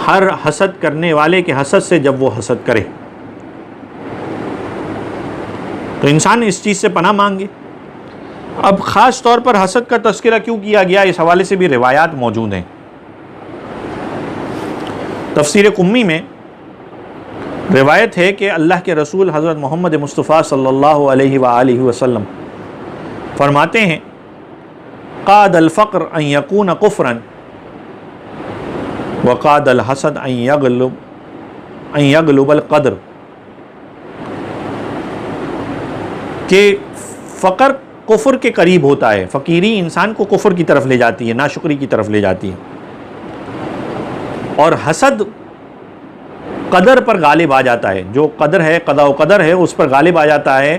B: ہر حسد کرنے والے کے حسد سے جب وہ حسد کرے، تو انسان اس چیز سے پناہ مانگے. اب خاص طور پر حسد کا تذکرہ کیوں کیا گیا، اس حوالے سے بھی روایات موجود ہیں. تفسیر قمی میں روایت ہے کہ اللہ کے رسول حضرت محمد مصطفیٰ صلی اللہ علیہ وآلہ وسلم فرماتے ہیں قاد الفقر ان یکون کفرا وقاد الحسد ان یغلب القدر. کہ فقر کفر کے قریب ہوتا ہے، فقیری انسان کو کفر کی طرف لے جاتی ہے، ناشکری کی طرف لے جاتی ہے، اور حسد قدر پر غالب آ جاتا ہے. جو قدر ہے، قضاء و قدر ہے، اس پر غالب آ جاتا ہے.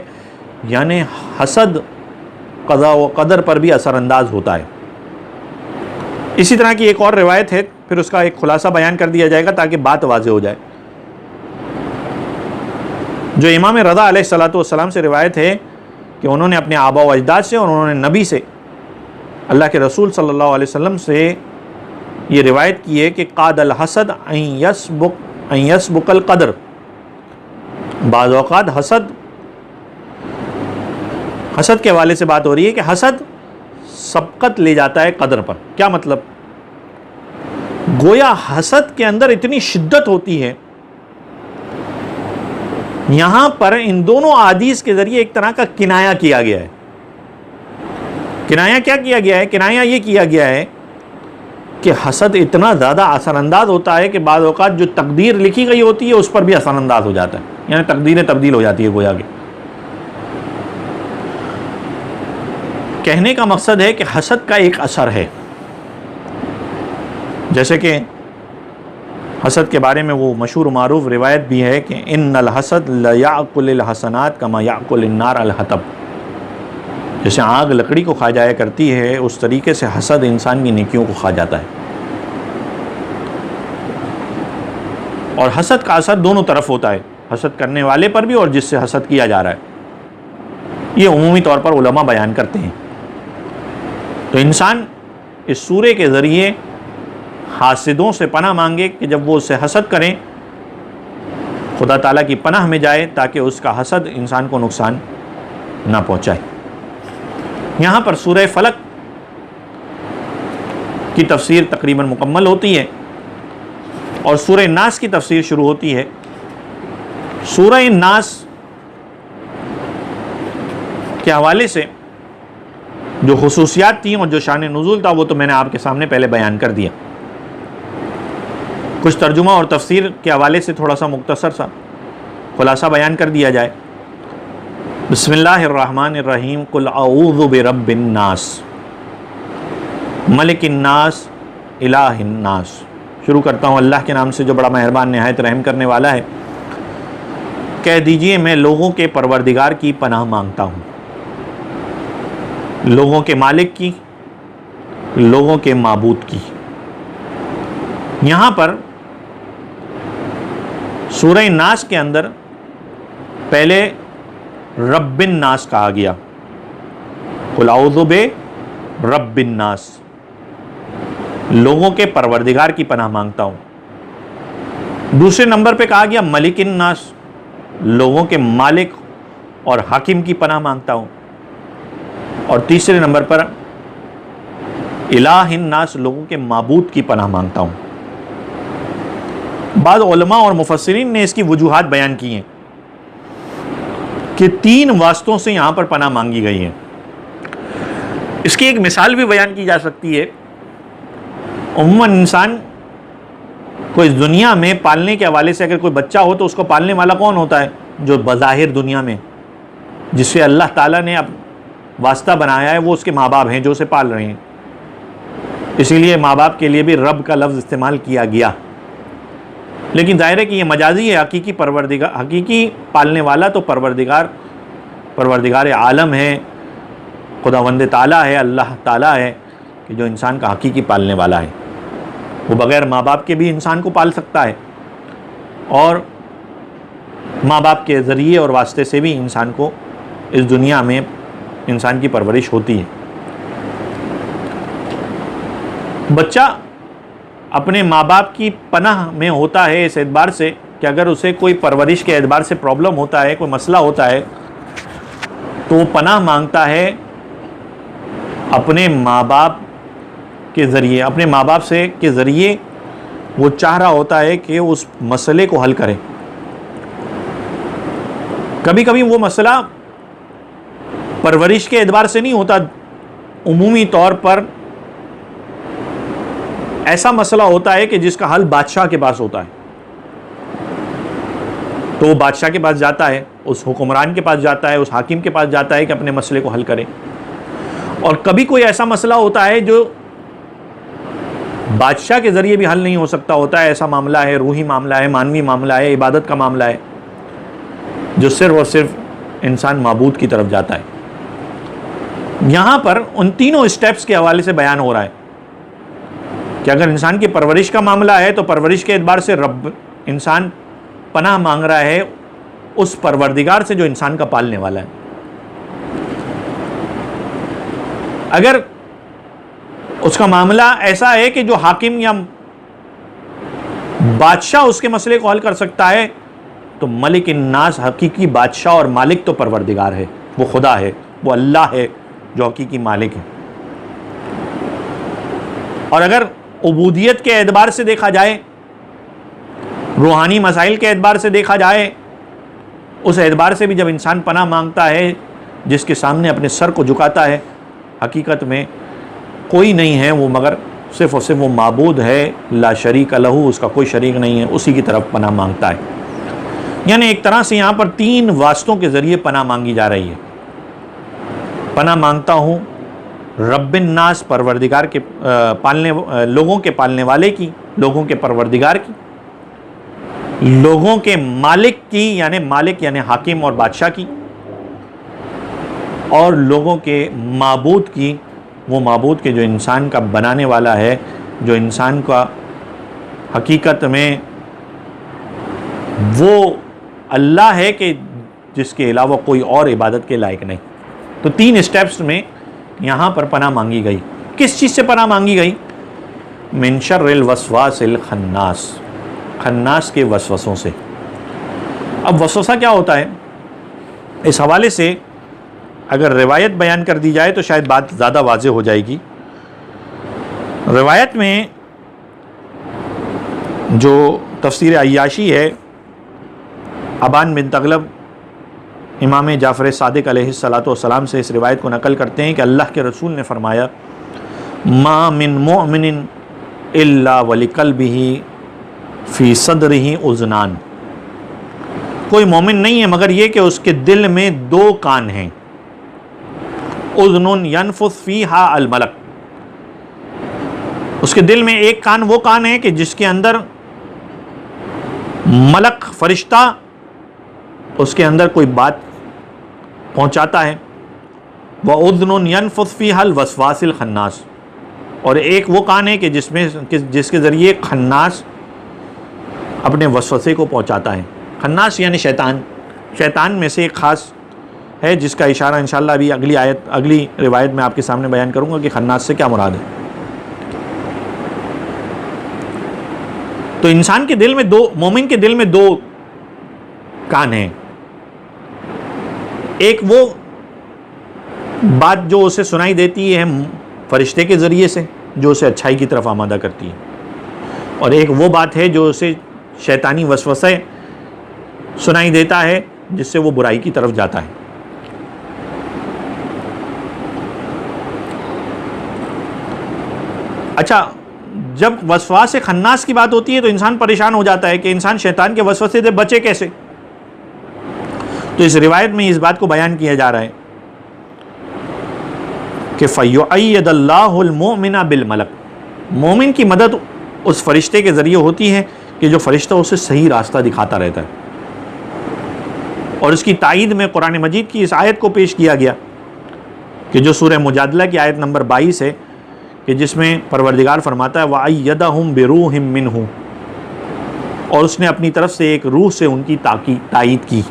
B: یعنی حسد قضاء و قدر پر بھی اثر انداز ہوتا ہے. اسی طرح کی ایک اور روایت ہے، پھر اس کا ایک خلاصہ بیان کر دیا جائے گا تاکہ بات واضح ہو جائے. جو امام رضا علیہ السلام سے روایت ہے کہ انہوں نے اپنے آبا و اجداد سے اور انہوں نے نبی سے، اللہ کے رسول صلی اللہ علیہ وسلم سے یہ روایت کی ہے کہ قاد الحسد ان یسبق القدر. بعض اوقات حسد کے حوالے سے بات ہو رہی ہے کہ حسد سبقت لے جاتا ہے قدر پر. کیا مطلب؟ گویا حسد کے اندر اتنی شدت ہوتی ہے. یہاں پر ان دونوں احادیث کے ذریعے ایک طرح کا کنایہ کیا گیا ہے. کنایہ کیا کیا گیا ہے؟ کنایہ یہ کیا گیا ہے کہ حسد اتنا زیادہ اثر انداز ہوتا ہے کہ بعض اوقات جو تقدیر لکھی گئی ہوتی ہے اس پر بھی اثر انداز ہو جاتا ہے. یعنی تقدیریں تبدیل ہو جاتی ہے گویا کہ. کہنے کا مقصد ہے کہ حسد کا ایک اثر ہے. جیسے کہ حسد کے بارے میں وہ مشہور و معروف روایت بھی ہے کہ ان الحسد لیاکل الحسنات کما یاکل النار الحطب. جیسے آگ لکڑی کو کھا جایا کرتی ہے اس طریقے سے حسد انسان کی نیکیوں کو کھا جاتا ہے. اور حسد کا اثر دونوں طرف ہوتا ہے، حسد کرنے والے پر بھی اور جس سے حسد کیا جا رہا ہے. یہ عمومی طور پر علماء بیان کرتے ہیں. تو انسان اس سورے کے ذریعے حاسدوں سے پناہ مانگے کہ جب وہ اسے حسد کریں خدا تعالیٰ کی پناہ میں جائے تاکہ اس کا حسد انسان کو نقصان نہ پہنچائے. یہاں پر سورہ فلق کی تفسیر تقریباً مکمل ہوتی ہے اور سورہ ناس کی تفسیر شروع ہوتی ہے. سورہ ناس کے حوالے سے جو خصوصیات تھیں اور جو شان نزول تھا وہ تو میں نے آپ کے سامنے پہلے بیان کر دیا. کچھ ترجمہ اور تفسیر کے حوالے سے تھوڑا سا مختصر سا خلاصہ بیان کر دیا جائے. بسم اللہ الرحمن الرحیم قل اعوذ برب الناس ملک الناس الہ الناس. شروع کرتا ہوں اللہ کے نام سے جو بڑا مہربان نہایت رحم کرنے والا ہے. کہہ دیجئے میں لوگوں کے پروردگار کی پناہ مانگتا ہوں، لوگوں کے مالک کی، لوگوں کے معبود کی. یہاں پر سورہ ناس کے اندر پہلے رب الناس کہا گیا قل اعوذ برب الناس، لوگوں کے پروردگار کی پناہ مانگتا ہوں۔ دوسرے نمبر پہ کہا گیا ملک الناس، لوگوں کے مالک اور حاکم کی پناہ مانگتا ہوں۔ اور تیسرے نمبر پر الہ الناس، لوگوں کے معبود کی پناہ مانگتا ہوں۔ بعض علماء اور مفسرین نے اس کی وجوہات بیان کی ہیں کہ 3 واسطوں سے یہاں پر پناہ مانگی گئی ہے۔ اس کی ایک مثال بھی بیان کی جا سکتی ہے۔ عموماً انسان کو اس دنیا میں پالنے کے حوالے سے اگر کوئی بچہ ہو تو اس کو پالنے والا کون ہوتا ہے؟ جو بظاہر دنیا میں جس سے اللہ تعالیٰ نے اب واسطہ بنایا ہے وہ اس کے ماں باپ ہیں جو اسے پال رہے ہیں۔ اسی لیے ماں باپ کے لیے بھی رب کا لفظ استعمال کیا گیا، لیکن ظاہر ہے کہ یہ مجازی ہے۔ حقیقی پروردگار، حقیقی پالنے والا تو پروردگار عالم ہے، خداوند تعالیٰ ہے، اللہ تعالیٰ ہے کہ جو انسان کا حقیقی پالنے والا ہے۔ وہ بغیر ماں باپ کے بھی انسان کو پال سکتا ہے، اور ماں باپ کے ذریعے اور واسطے سے بھی انسان کو اس دنیا میں انسان کی پرورش ہوتی ہے۔ بچہ اپنے ماں باپ کی پناہ میں ہوتا ہے اس اعتبار سے کہ اگر اسے کوئی پرورش کے اعتبار سے پرابلم ہوتا ہے، کوئی مسئلہ ہوتا ہے، تو وہ پناہ مانگتا ہے اپنے ماں باپ کے ذریعے، اپنے ماں باپ سے کے ذریعے وہ چاہ رہا ہوتا ہے کہ اس مسئلے کو حل کرے۔ کبھی کبھی وہ مسئلہ پرورش کے اعتبار سے نہیں ہوتا، عمومی طور پر ایسا مسئلہ ہوتا ہے کہ جس کا حل بادشاہ کے پاس ہوتا ہے، تو وہ بادشاہ کے پاس جاتا ہے، اس حکمران کے پاس جاتا ہے، اس حاکم کے پاس جاتا ہے کہ اپنے مسئلے کو حل کرے۔ اور کبھی کوئی ایسا مسئلہ ہوتا ہے جو بادشاہ کے ذریعے بھی حل نہیں ہو سکتا ہوتا ہے، ایسا معاملہ ہے، روحی معاملہ ہے، مانوی معاملہ ہے، عبادت کا معاملہ ہے، جو صرف اور صرف انسان معبود کی طرف جاتا ہے۔ یہاں پر ان تینوں اسٹیپس کے حوالے سے بیان ہو رہا ہے کہ اگر انسان کی پرورش کا معاملہ ہے تو پرورش کے اعتبار سے انسان پناہ مانگ رہا ہے اس پروردگار سے جو انسان کا پالنے والا ہے۔ اگر اس کا معاملہ ایسا ہے کہ جو حاکم یا بادشاہ اس کے مسئلے کو حل کر سکتا ہے، تو ملک الناس، حقیقی بادشاہ اور مالک تو پروردگار ہے، وہ خدا ہے، وہ اللہ ہے جو حقیقی مالک ہے۔ اور اگر عبودیت کے اعتبار سے دیکھا جائے، روحانی مسائل کے اعتبار سے دیکھا جائے، اس اعتبار سے بھی جب انسان پناہ مانگتا ہے جس کے سامنے اپنے سر کو جھکاتا ہے، حقیقت میں کوئی نہیں ہے وہ مگر صرف اور صرف وہ معبود ہے، لا شریک لہ، اس کا کوئی شریک نہیں ہے، اسی کی طرف پناہ مانگتا ہے۔ یعنی ایک طرح سے یہاں پر 3 واسطوں کے ذریعے پناہ مانگی جا رہی ہے۔ پناہ مانگتا ہوں رب الناس، پروردگار کے لوگوں کے پالنے والے کی، لوگوں کے پروردگار کی، لوگوں کے مالک کی، یعنی مالک یعنی حاکم اور بادشاہ کی، اور لوگوں کے معبود کی، وہ معبود کے جو انسان کا بنانے والا ہے، جو انسان کا حقیقت میں وہ اللہ ہے کہ جس کے علاوہ کوئی اور عبادت کے لائق نہیں۔ تو 3 اسٹیپس میں یہاں پر پناہ مانگی گئی۔ کس چیز سے پناہ مانگی گئی؟ من شر الوسواس الخناس، خناس کے وسوسوں سے۔ اب وسوسہ کیا ہوتا ہے؟ اس حوالے سے اگر روایت بیان کر دی جائے تو شاید بات زیادہ واضح ہو جائے گی۔ روایت میں جو تفسیر عیاشی ہے، ابان بن تغلب امام جعفر صادق علیہ الصلاۃ سے اس روایت کو نقل کرتے ہیں کہ اللہ کے رسول نے فرمایا، ما من مؤمن الا ولقلبہ فی صدرہ اذنان، کوئی مومن نہیں ہے مگر یہ کہ اس کے دل میں 2 کان ہیں۔ اذن ینفث فیہا الملک، اس کے دل میں ایک کان وہ کان ہے کہ جس کے اندر ملک، فرشتہ اس کے اندر کوئی بات پہنچاتا ہے۔ وَأُذْنٌ يَنْفُثْ فِيهَا الْوَسْوَاسِ الْخَنَّاسِ، اور ایک وہ کان ہے کہ جس کے ذریعے خناس اپنے وسوسے کو پہنچاتا ہے۔ خناس یعنی شیطان، شیطان میں سے ایک خاص ہے جس کا اشارہ انشاءاللہ ابھی اگلی روایت میں آپ کے سامنے بیان کروں گا کہ خناس سے کیا مراد ہے۔ تو انسان کے دل میں مومن کے دل میں دو کان ہیں، ایک وہ بات جو اسے سنائی دیتی ہے فرشتے کے ذریعے سے جو اسے اچھائی کی طرف آمادہ کرتی ہے، اور ایک وہ بات ہے جو اسے شیطانی وسوسے سنائی دیتا ہے جس سے وہ برائی کی طرف جاتا ہے۔ اچھا، جب وسواس خناس کی بات ہوتی ہے تو انسان پریشان ہو جاتا ہے کہ انسان شیطان کے وسوسے سے بچے کیسے؟ تو اس روایت میں اس بات کو بیان کیا جا رہا ہے کہ فَيُعَيِّدَ اللَّهُ الْمُؤْمِنَ بِالْمَلَكِ، مومن کی مدد اس فرشتے کے ذریعے ہوتی ہے کہ جو فرشتہ اسے صحیح راستہ دکھاتا رہتا ہے۔ اور اس کی تائید میں قرآن مجید کی اس آیت کو پیش کیا گیا کہ جو سورہ مجادلہ کی آیت نمبر 22 ہے، کہ جس میں پروردگار فرماتا ہے وَأَيَّدَهُمْ بِرُوحٍ مِّنْهُ، اور اس نے اپنی طرف سے ایک روح سے ان کی تائید کی۔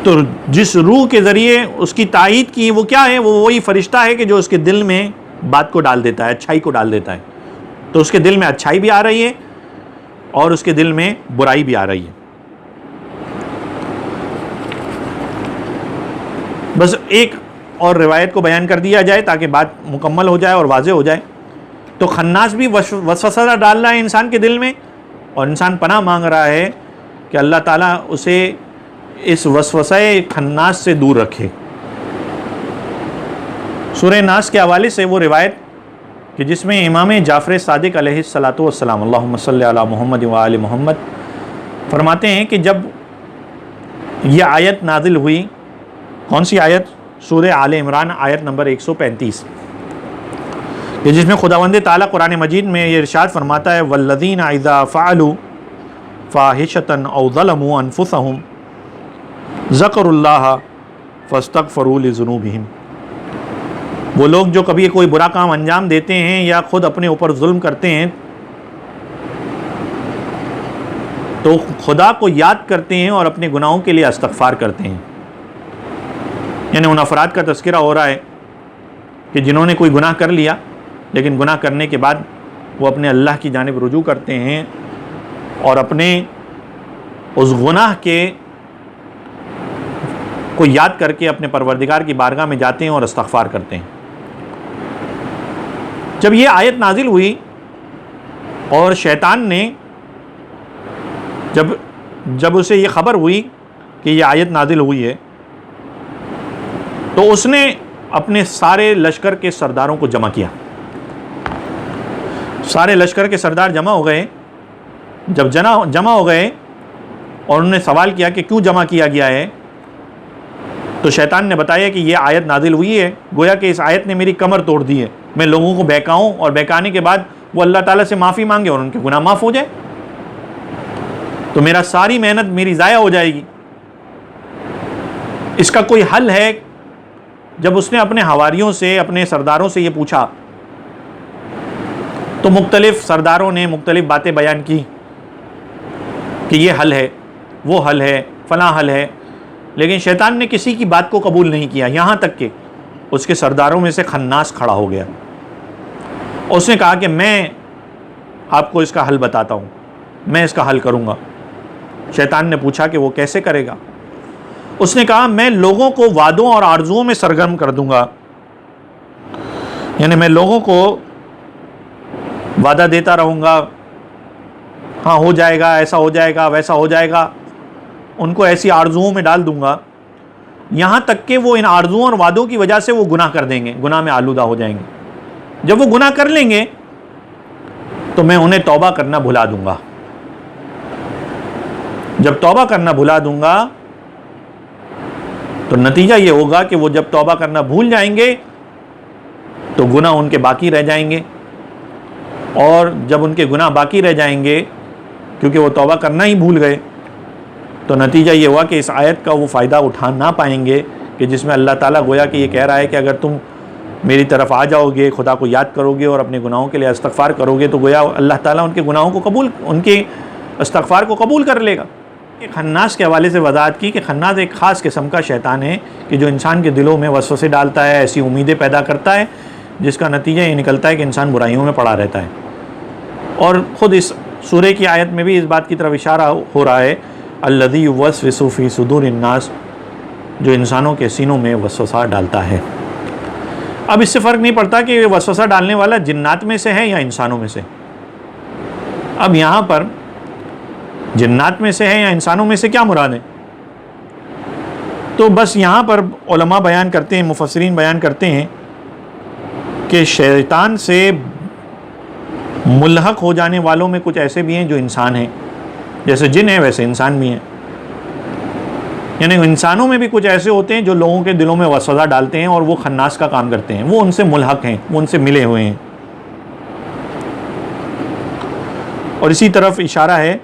B: تو جس روح کے ذریعے اس کی تائید کی وہ کیا ہے؟ وہ وہی فرشتہ ہے کہ جو اس کے دل میں بات کو ڈال دیتا ہے، اچھائی کو ڈال دیتا ہے۔ تو اس کے دل میں اچھائی بھی آ رہی ہے اور اس کے دل میں برائی بھی آ رہی ہے۔ بس ایک اور روایت کو بیان کر دیا جائے تاکہ بات مکمل ہو جائے اور واضح ہو جائے۔ تو خناس بھی وسوسہ ڈال رہا ہے انسان کے دل میں، اور انسان پناہ مانگ رہا ہے کہ اللہ تعالیٰ اسے اس وسوسہ خناس سے دور رکھے۔ سورہ ناس کے حوالے سے وہ روایت کہ جس میں امام جعفر صادق علیہ السلام اللہم صلی علی محمد و آل محمد فرماتے ہیں کہ جب یہ آیت نازل ہوئی، کون سی آیت؟ سورہ آل عمران آیت نمبر 135، کہ جس میں خداوند تعالیٰ قرآن مجید میں یہ ارشاد فرماتا ہے والذین اذا فعلوا فاحشۃ او ظلموا انفسهم ذکروا اللہ فاستغفروا لذنوبہم، وہ لوگ جو کبھی کوئی برا کام انجام دیتے ہیں یا خود اپنے اوپر ظلم کرتے ہیں تو خدا کو یاد کرتے ہیں اور اپنے گناہوں کے لیے استغفار کرتے ہیں۔ یعنی ان افراد کا تذکرہ ہو رہا ہے کہ جنہوں نے کوئی گناہ کر لیا، لیکن گناہ کرنے کے بعد وہ اپنے اللہ کی جانب رجوع کرتے ہیں اور اپنے اس گناہ کو یاد کر کے اپنے پروردگار کی بارگاہ میں جاتے ہیں اور استغفار کرتے ہیں۔ جب یہ آیت نازل ہوئی اور شیطان نے جب اسے یہ خبر ہوئی کہ یہ آیت نازل ہوئی ہے تو اس نے اپنے سارے لشکر کے سرداروں کو جمع کیا۔ سارے لشکر کے سردار جمع ہو گئے۔ جب جمع ہو گئے اور انہوں نے سوال کیا کہ کیوں جمع کیا گیا ہے، تو شیطان نے بتایا کہ یہ آیت نازل ہوئی ہے، گویا کہ اس آیت نے میری کمر توڑ دی ہے، میں لوگوں کو بہکاؤں اور بہکانے کے بعد وہ اللہ تعالیٰ سے معافی مانگے اور ان کے گناہ معاف ہو جائے، تو میرا ساری محنت میری ضائع ہو جائے گی۔ اس کا کوئی حل ہے؟ جب اس نے اپنے حواریوں سے، اپنے سرداروں سے یہ پوچھا تو مختلف سرداروں نے مختلف باتیں بیان کی کہ یہ حل ہے، وہ حل ہے، فلاں حل ہے، لیکن شیطان نے کسی کی بات کو قبول نہیں کیا، یہاں تک کہ اس کے سرداروں میں سے خناس کھڑا ہو گیا۔ اس نے کہا کہ میں آپ کو اس کا حل بتاتا ہوں، میں اس کا حل کروں گا۔ شیطان نے پوچھا کہ وہ کیسے کرے گا؟ اس نے کہا میں لوگوں کو وعدوں اور آرزوؤں میں سرگرم کر دوں گا، یعنی میں لوگوں کو وعدہ دیتا رہوں گا، ہاں ہو جائے گا، ایسا ہو جائے گا، ویسا ہو جائے گا، ان کو ایسی آرزوؤں میں ڈال دوں گا یہاں تک کہ وہ ان آرزوؤں اور وعدوں کی وجہ سے وہ گناہ کر دیں گے، گناہ میں آلودہ ہو جائیں گے۔ جب وہ گناہ کر لیں گے تو میں انہیں توبہ کرنا بھلا دوں گا۔ جب توبہ کرنا بھلا دوں گا تو نتیجہ یہ ہوگا کہ وہ جب توبہ کرنا بھول جائیں گے تو گناہ ان کے باقی رہ جائیں گے، اور جب ان کے گناہ باقی رہ جائیں گے کیونکہ وہ توبہ کرنا ہی بھول گئے تو نتیجہ یہ ہوا کہ اس آیت کا وہ فائدہ اٹھا نہ پائیں گے کہ جس میں اللہ تعالیٰ گویا کہ یہ کہہ رہا ہے کہ اگر تم میری طرف آ جاؤ گے، خدا کو یاد کرو گے اور اپنے گناہوں کے لیے استغفار کرو گے تو گویا اللہ تعالیٰ ان کے گناہوں کو قبول، ان کے استغفار کو قبول کر لے گا۔ خناس کے حوالے سے وضاحت کی کہ خناس ایک خاص قسم کا شیطان ہے کہ جو انسان کے دلوں میں وسوسے ڈالتا ہے، ایسی امیدیں پیدا کرتا ہے جس کا نتیجہ یہ نکلتا ہے کہ انسان برائیوں میں پڑا رہتا ہے۔ اور خود اس سورہ کی آیت میں بھی اس بات کی طرف اشارہ ہو رہا ہے، الذی یوسوس فی صدور الناس، جو انسانوں کے سینوں میں وسوسہ ڈالتا ہے۔ اب اس سے فرق نہیں پڑتا کہ یہ وسوسہ ڈالنے والا جنات میں سے ہے یا انسانوں میں سے۔ اب یہاں پر جنات میں سے ہے یا انسانوں میں سے کیا مراد ہے؟ تو بس یہاں پر علماء بیان کرتے ہیں، مفسرین بیان کرتے ہیں کہ شیطان سے ملحق ہو جانے والوں میں کچھ ایسے بھی ہیں جو انسان ہیں، جیسے جن ہیں ویسے انسان بھی ہیں، یعنی انسانوں میں بھی کچھ ایسے ہوتے ہیں جو لوگوں کے دلوں میں وسوسہ ڈالتے ہیں اور وہ خناس کا کام کرتے ہیں، وہ ان سے ملحق ہیں، وہ ان سے ملے ہوئے ہیں۔ اور اسی طرف اشارہ ہے،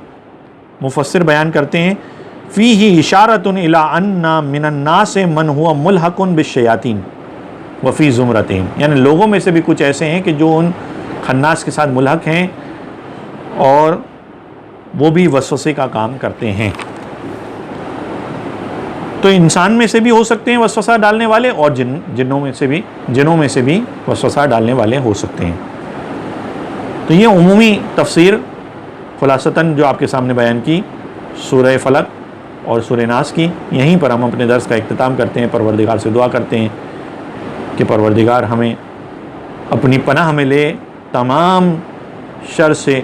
B: مفسر بیان کرتے ہیں فیہ اشارۃ الی ان من الناس من هو ملحق بالشیاطین وفی زمرتین، یعنی لوگوں میں سے بھی کچھ ایسے ہیں کہ جو ان خناس کے ساتھ ملحق ہیں اور وہ بھی وسوسے کا کام کرتے ہیں۔ تو انسان میں سے بھی ہو سکتے ہیں وسوسہ ڈالنے والے، اور جنوں میں سے بھی وسوسہ ڈالنے والے ہو سکتے ہیں۔ تو یہ عمومی تفسیر خلاصتاً جو آپ کے سامنے بیان کی سورہ فلق اور سورہ ناس کی، یہیں پر ہم اپنے درس کا اختتام کرتے ہیں۔ پروردگار سے دعا کرتے ہیں کہ پروردگار ہمیں اپنی پناہ میں لے تمام شر سے،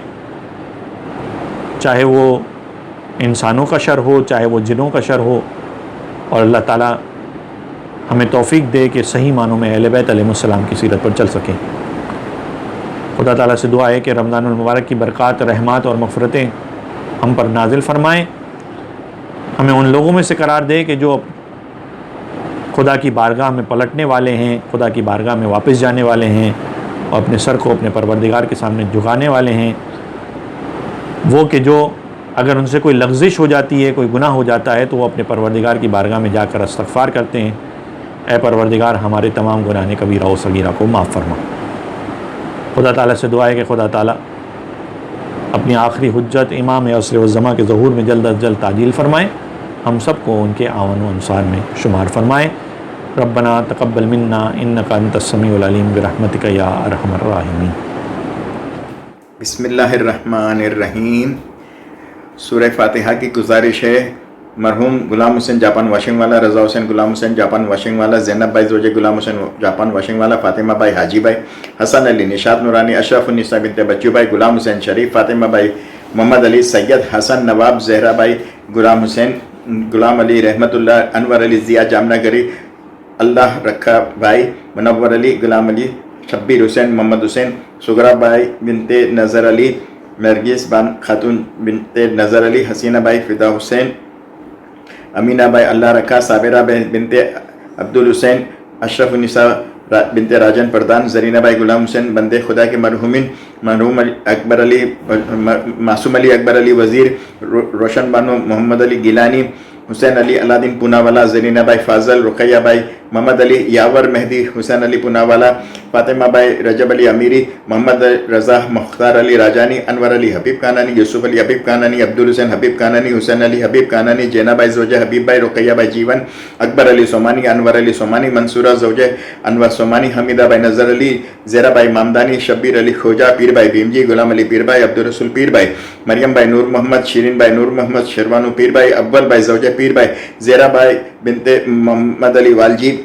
B: چاہے وہ انسانوں کا شر ہو، چاہے وہ جنوں کا شر ہو، اور اللہ تعالیٰ ہمیں توفیق دے کہ صحیح معنوں میں اہل بیت علیہ السلام کی سیرت پر چل سکیں۔ خدا تعالیٰ سے دعا ہے کہ رمضان المبارک کی برکات، رحمات اور مغفرتیں ہم پر نازل فرمائیں، ہمیں ان لوگوں میں سے قرار دے کہ جو خدا کی بارگاہ میں پلٹنے والے ہیں، خدا کی بارگاہ میں واپس جانے والے ہیں اور اپنے سر کو اپنے پروردگار کے سامنے جھکانے والے ہیں۔ وہ کہ جو اگر ان سے کوئی لغزش ہو جاتی ہے، کوئی گناہ ہو جاتا ہے، تو وہ اپنے پروردگار کی بارگاہ میں جا کر استغفار کرتے ہیں، اے پروردگار ہمارے تمام گناہ کبیرہ و صغیرہ کو معاف فرما۔ خدا تعالیٰ سے دعا ہے کہ خدا تعالیٰ اپنی آخری حجت امام عصر والزماں کے ظہور میں جلد از جلد تعجیل فرمائیں، ہم سب کو ان کے اعوان و انصار میں شمار فرمائیں۔ ربنا تقبل منا انک انت السمیع العلیم برحمتک یا ارحم الراحمین۔
C: بسم اللہ الرحمن الرحیم۔ سورہ فاتحہ کی گزارش ہے مرحوم غلام حسین جاپان واشنگ والا، رضا حسین غلام حسین جاپان واشنگ والا، زینب بھائی زوجہ غلام حسین جاپان واشنگ والا، فاطمہ بھائی حاجی بھائی، حسن علی نشاط نورانی، اشرف النساء بنت بچو بھائی، غلام حسین شریف، فاطمہ بھائی، محمد علی، سید حسن نواب، زہرا بھائی، غلام حسین، غلام علی رحمت اللہ، انور علی ضیاء جامنہ گری، اللہ رکھا بھائی، منور علی، غلام علی، شبیر حسین، محمد حسین، سغرا بھائی بنت نظر علی، نرگس بان خاتون بنت نظر علی، حسینہ بھائی، فدا حسین، امینہ بھائی، اللہ رکھا، صابرہ بھائی بنت عبد الحسین، اشرف النساء بنت راجن پردان، زرینہ بھائی، غلام حسین بندے خدا کے مرحومین، مرحوم اکبر علی، معصوم علی اکبر علی وزیر، روشن بانو محمد علی گیلانی، حسین علی علادین پوناوالا، زرینہ بھائی فاضل، رقیہ بھائی، محمد علی یاور مہدی، حسین علی پوناوالا، فاطمہ بھائی، رجب علی امیری، محمد رضا مختار علی راجانی، انور علی حبیب کانانی، یوسف علی حبیب کانانی، عبدالحسین حبیب کانانی، حسین علی حبیب کانانی، جینا بھائی زوجہ حبیب بھائی، رقیہ بھائی جیون، اکبر علی سومانی، انور علی سومانی، منصورہ زوجہ انور سومانی، حمیدہ بھائی نظر علی، زیرہ بھائی مامدانی، شبیر علی کھوجا، پیر بھائی بھیم جی، غلام علی پیر بھائی، عبدالرسول پیر بھائی، مریم بھائی نور محمد، شیرین بھائی نور محمد، شیروانو پیر بھائی، اول بھائی زوجہ پیر بھائی، زیرہ بھائی بنت محمد علی والجی،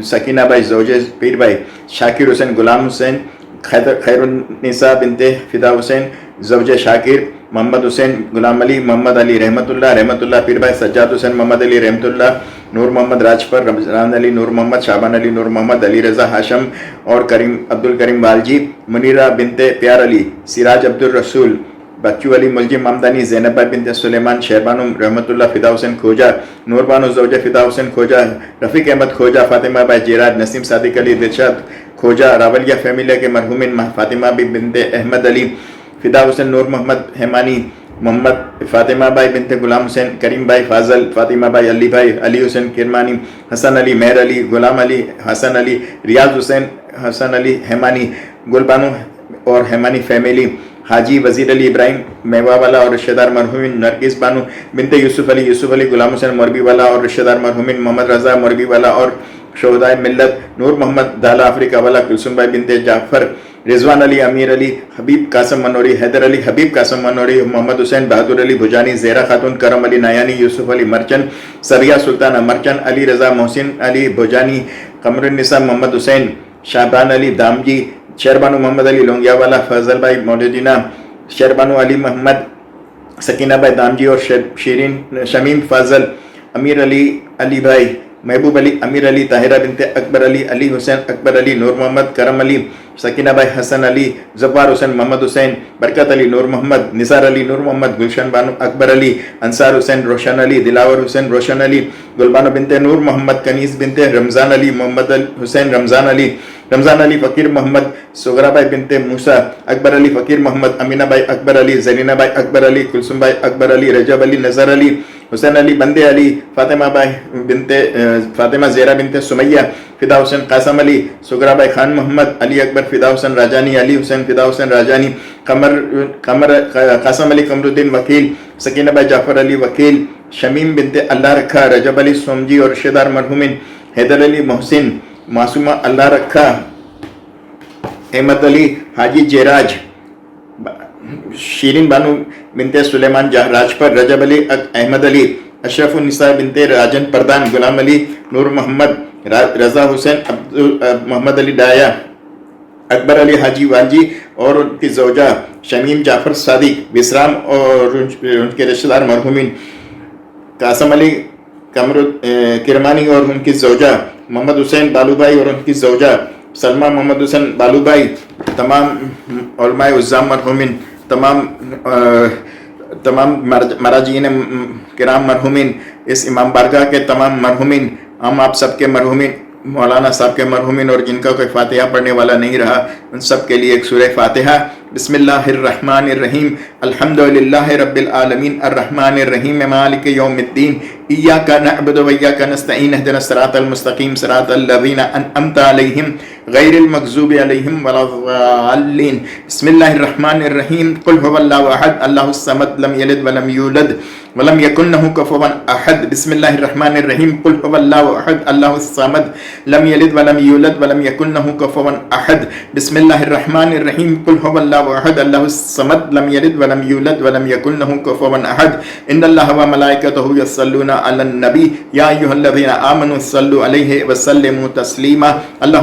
C: سکینہ بھائی زوجہ پیر بھائی، شاکر حسین غلام حسین، خیر النساء بنت فدا حسین زوجہ شاکر، محمد حسین غلام علی، محمد علی رحمت اللہ پیر بھائی، سجاد حسین محمد علی رحمت اللہ، نور محمد راجپر، رمضان علی نور محمد، شعبان علی نور محمد، علی رضا ہاشم اور کریم عبد الکریم والجی، منیرہ بنت پیار علی، سراج عبد الرسول، بچو علی ملجم مامدانی، زینب بھائی بنت سلیمان، شہربانو رحمت اللہ، فدا حسین کھوجا، نور بانو زوجہ فدا حسین کھوجا، رفیق احمد کھوجا، فاطمہ بھائی جیراد، نسیم صادق علی، دلشاد کھوجا، راولیہ فیملیہ کے مرحومین، فاطمہ بی بنت احمد علی، فدا حسین نور محمد حیمانی، محمد فاطمہ بھائی بنت غلام حسین، کریم بھائی فاضل، فاطمہ بھائی علی بھائی، علی حسین کرمانی، حسن علی مہر علی، غلام علی، حسن علی، ریاض حسین، حسن علی حیمانی، گل بانو اور ہیمانی فیملی، حاجی وزیر علی ابراہیم میوا والا اور رشتہ دار مرحومین نرگس بانو بنت یوسف علی غلام حسین مربی والا اور رشتہ دار مرحومین محمد رضا مربی والا اور شہدائے ملت نور محمد دالا افریقہ والا، کلثوم بھائی بنت جعفر، رضوان علی امیر علی، حبیب قاسم منوری، حیدر علی حبیب قاسم منوری، محمد حسین بہادر علی بھجانی، زہرا خاتون، کرم علی نایانی، یوسف علی مرچن، سریہ سلطانہ مرچن، علی رضا محسن علی بھجانی، قمر النساء محمد حسین، شعبان علی دامجی، شہربانو محمد علی لونگیا والا، فضل بھائی مولدینہ، شہربانو علی محمد، سکینہ بھائی دامجی اور شیرین شمیم فاضل، امیر علی بھائی، محبوب علی، امیر علی، طاہرہ بنت اکبر علی، علی حسین اکبر علی، نور محمد، کرم علی، سکینہ بھائی حسن علی، زبار حسین محمد حسین، برکت علی نور محمد، نثار علی نور محمد، گلشن بانو اکبر علی، انصار حسین روشن علی، دلاور حسین روشن علی، گلبانو بنت نور محمد، کنیز بنت رمضان علی، محمد حسین رمضان علی فقیر محمد، سغرا بھائی بنت موسیٰ، اکبر علی فقیر محمد، امینہ بھائی اکبر علی، زرینہ بھائی اکبر علی، کلثوم بھائی اکبر علی، رجب علی، نظر علی، حسین علی بندے علی، فاطمہ زہرا بنت سمیہ، فدا حسین قاسم علی، سغرا بھائی خان محمد، علی اکبر فدا حسین راجانی، علی حسین فدا حسین راجانی، قاسم علی قمر الدین وکیل، سکینہ بھائی جعفر علی وکیل، شمیم بنت اللہ رکھا، رجب علی سومجی اور رشتہ دار مرحومین، حیدر علی محسن، معصومہ اللہ رکھا، احمد علی، حاجی جیراج، شیرین بانو بنت سلیمان راجپر، رجب علی احمد علی، اشرف النساء بنت راجن پردان، غلام علی نور محمد، رضا حسین محمد علی ڈایا، اکبر علی حاجی وانجی اور ان کی زوجہ شمیم جعفر صادق وسرام اور ان کے رشتہ دار مرحومین، قاسم علی کرمانی اور ان کی زوجہ، محمد حسین بالو بھائی اور ان کی زوجہ، سلمہ محمد حسین بالو بھائی، تمام علماء عظام مرحومین، تمام مراجعین کرام مرحومین، اس امام بارگاہ کے تمام مرحومین، ہم آپ سب کے مرحومین، مولانا صاحب کے مرحومین اور جن کا کوئی فاتحہ پڑھنے والا نہیں رہا ان سب کے لیے ایک سورہ فاتحہ۔ بسم اللہ الرحمن الرحیم، الحمدللہ رب العالمین، الرحمن الرحیم، مالک یوم الدین، ایاک نعبد و ایاک نستعین، اہدنا الصراط المستقیم، صراط الذین انعمت علیہم غیر المغضوب علیہم ولا الضالین۔ بسم اللہ الرحمن الرحیم، قل هو اللہ احد اللہ الصمد لم یلد ولم یولد ولم یکن لہ کفوا احد۔ بسم اللہ الرحمن الرحیم، قل هو اللہ احد اللہ الصمد لم یلد ولم یولد ولم یکن لہ کفوا احد۔ بسم اللہ الرحمن الرحیم، قل هو اللہ احد اللہ الصمد لم یلد ولم یولد ولم یکن لہ کفوا احد۔ ان اللہ وملائکتہ یصلون علی النبی یا ایھا الذین آمنوا صلوا علیہ وسلموا تسلیما۔ اللہ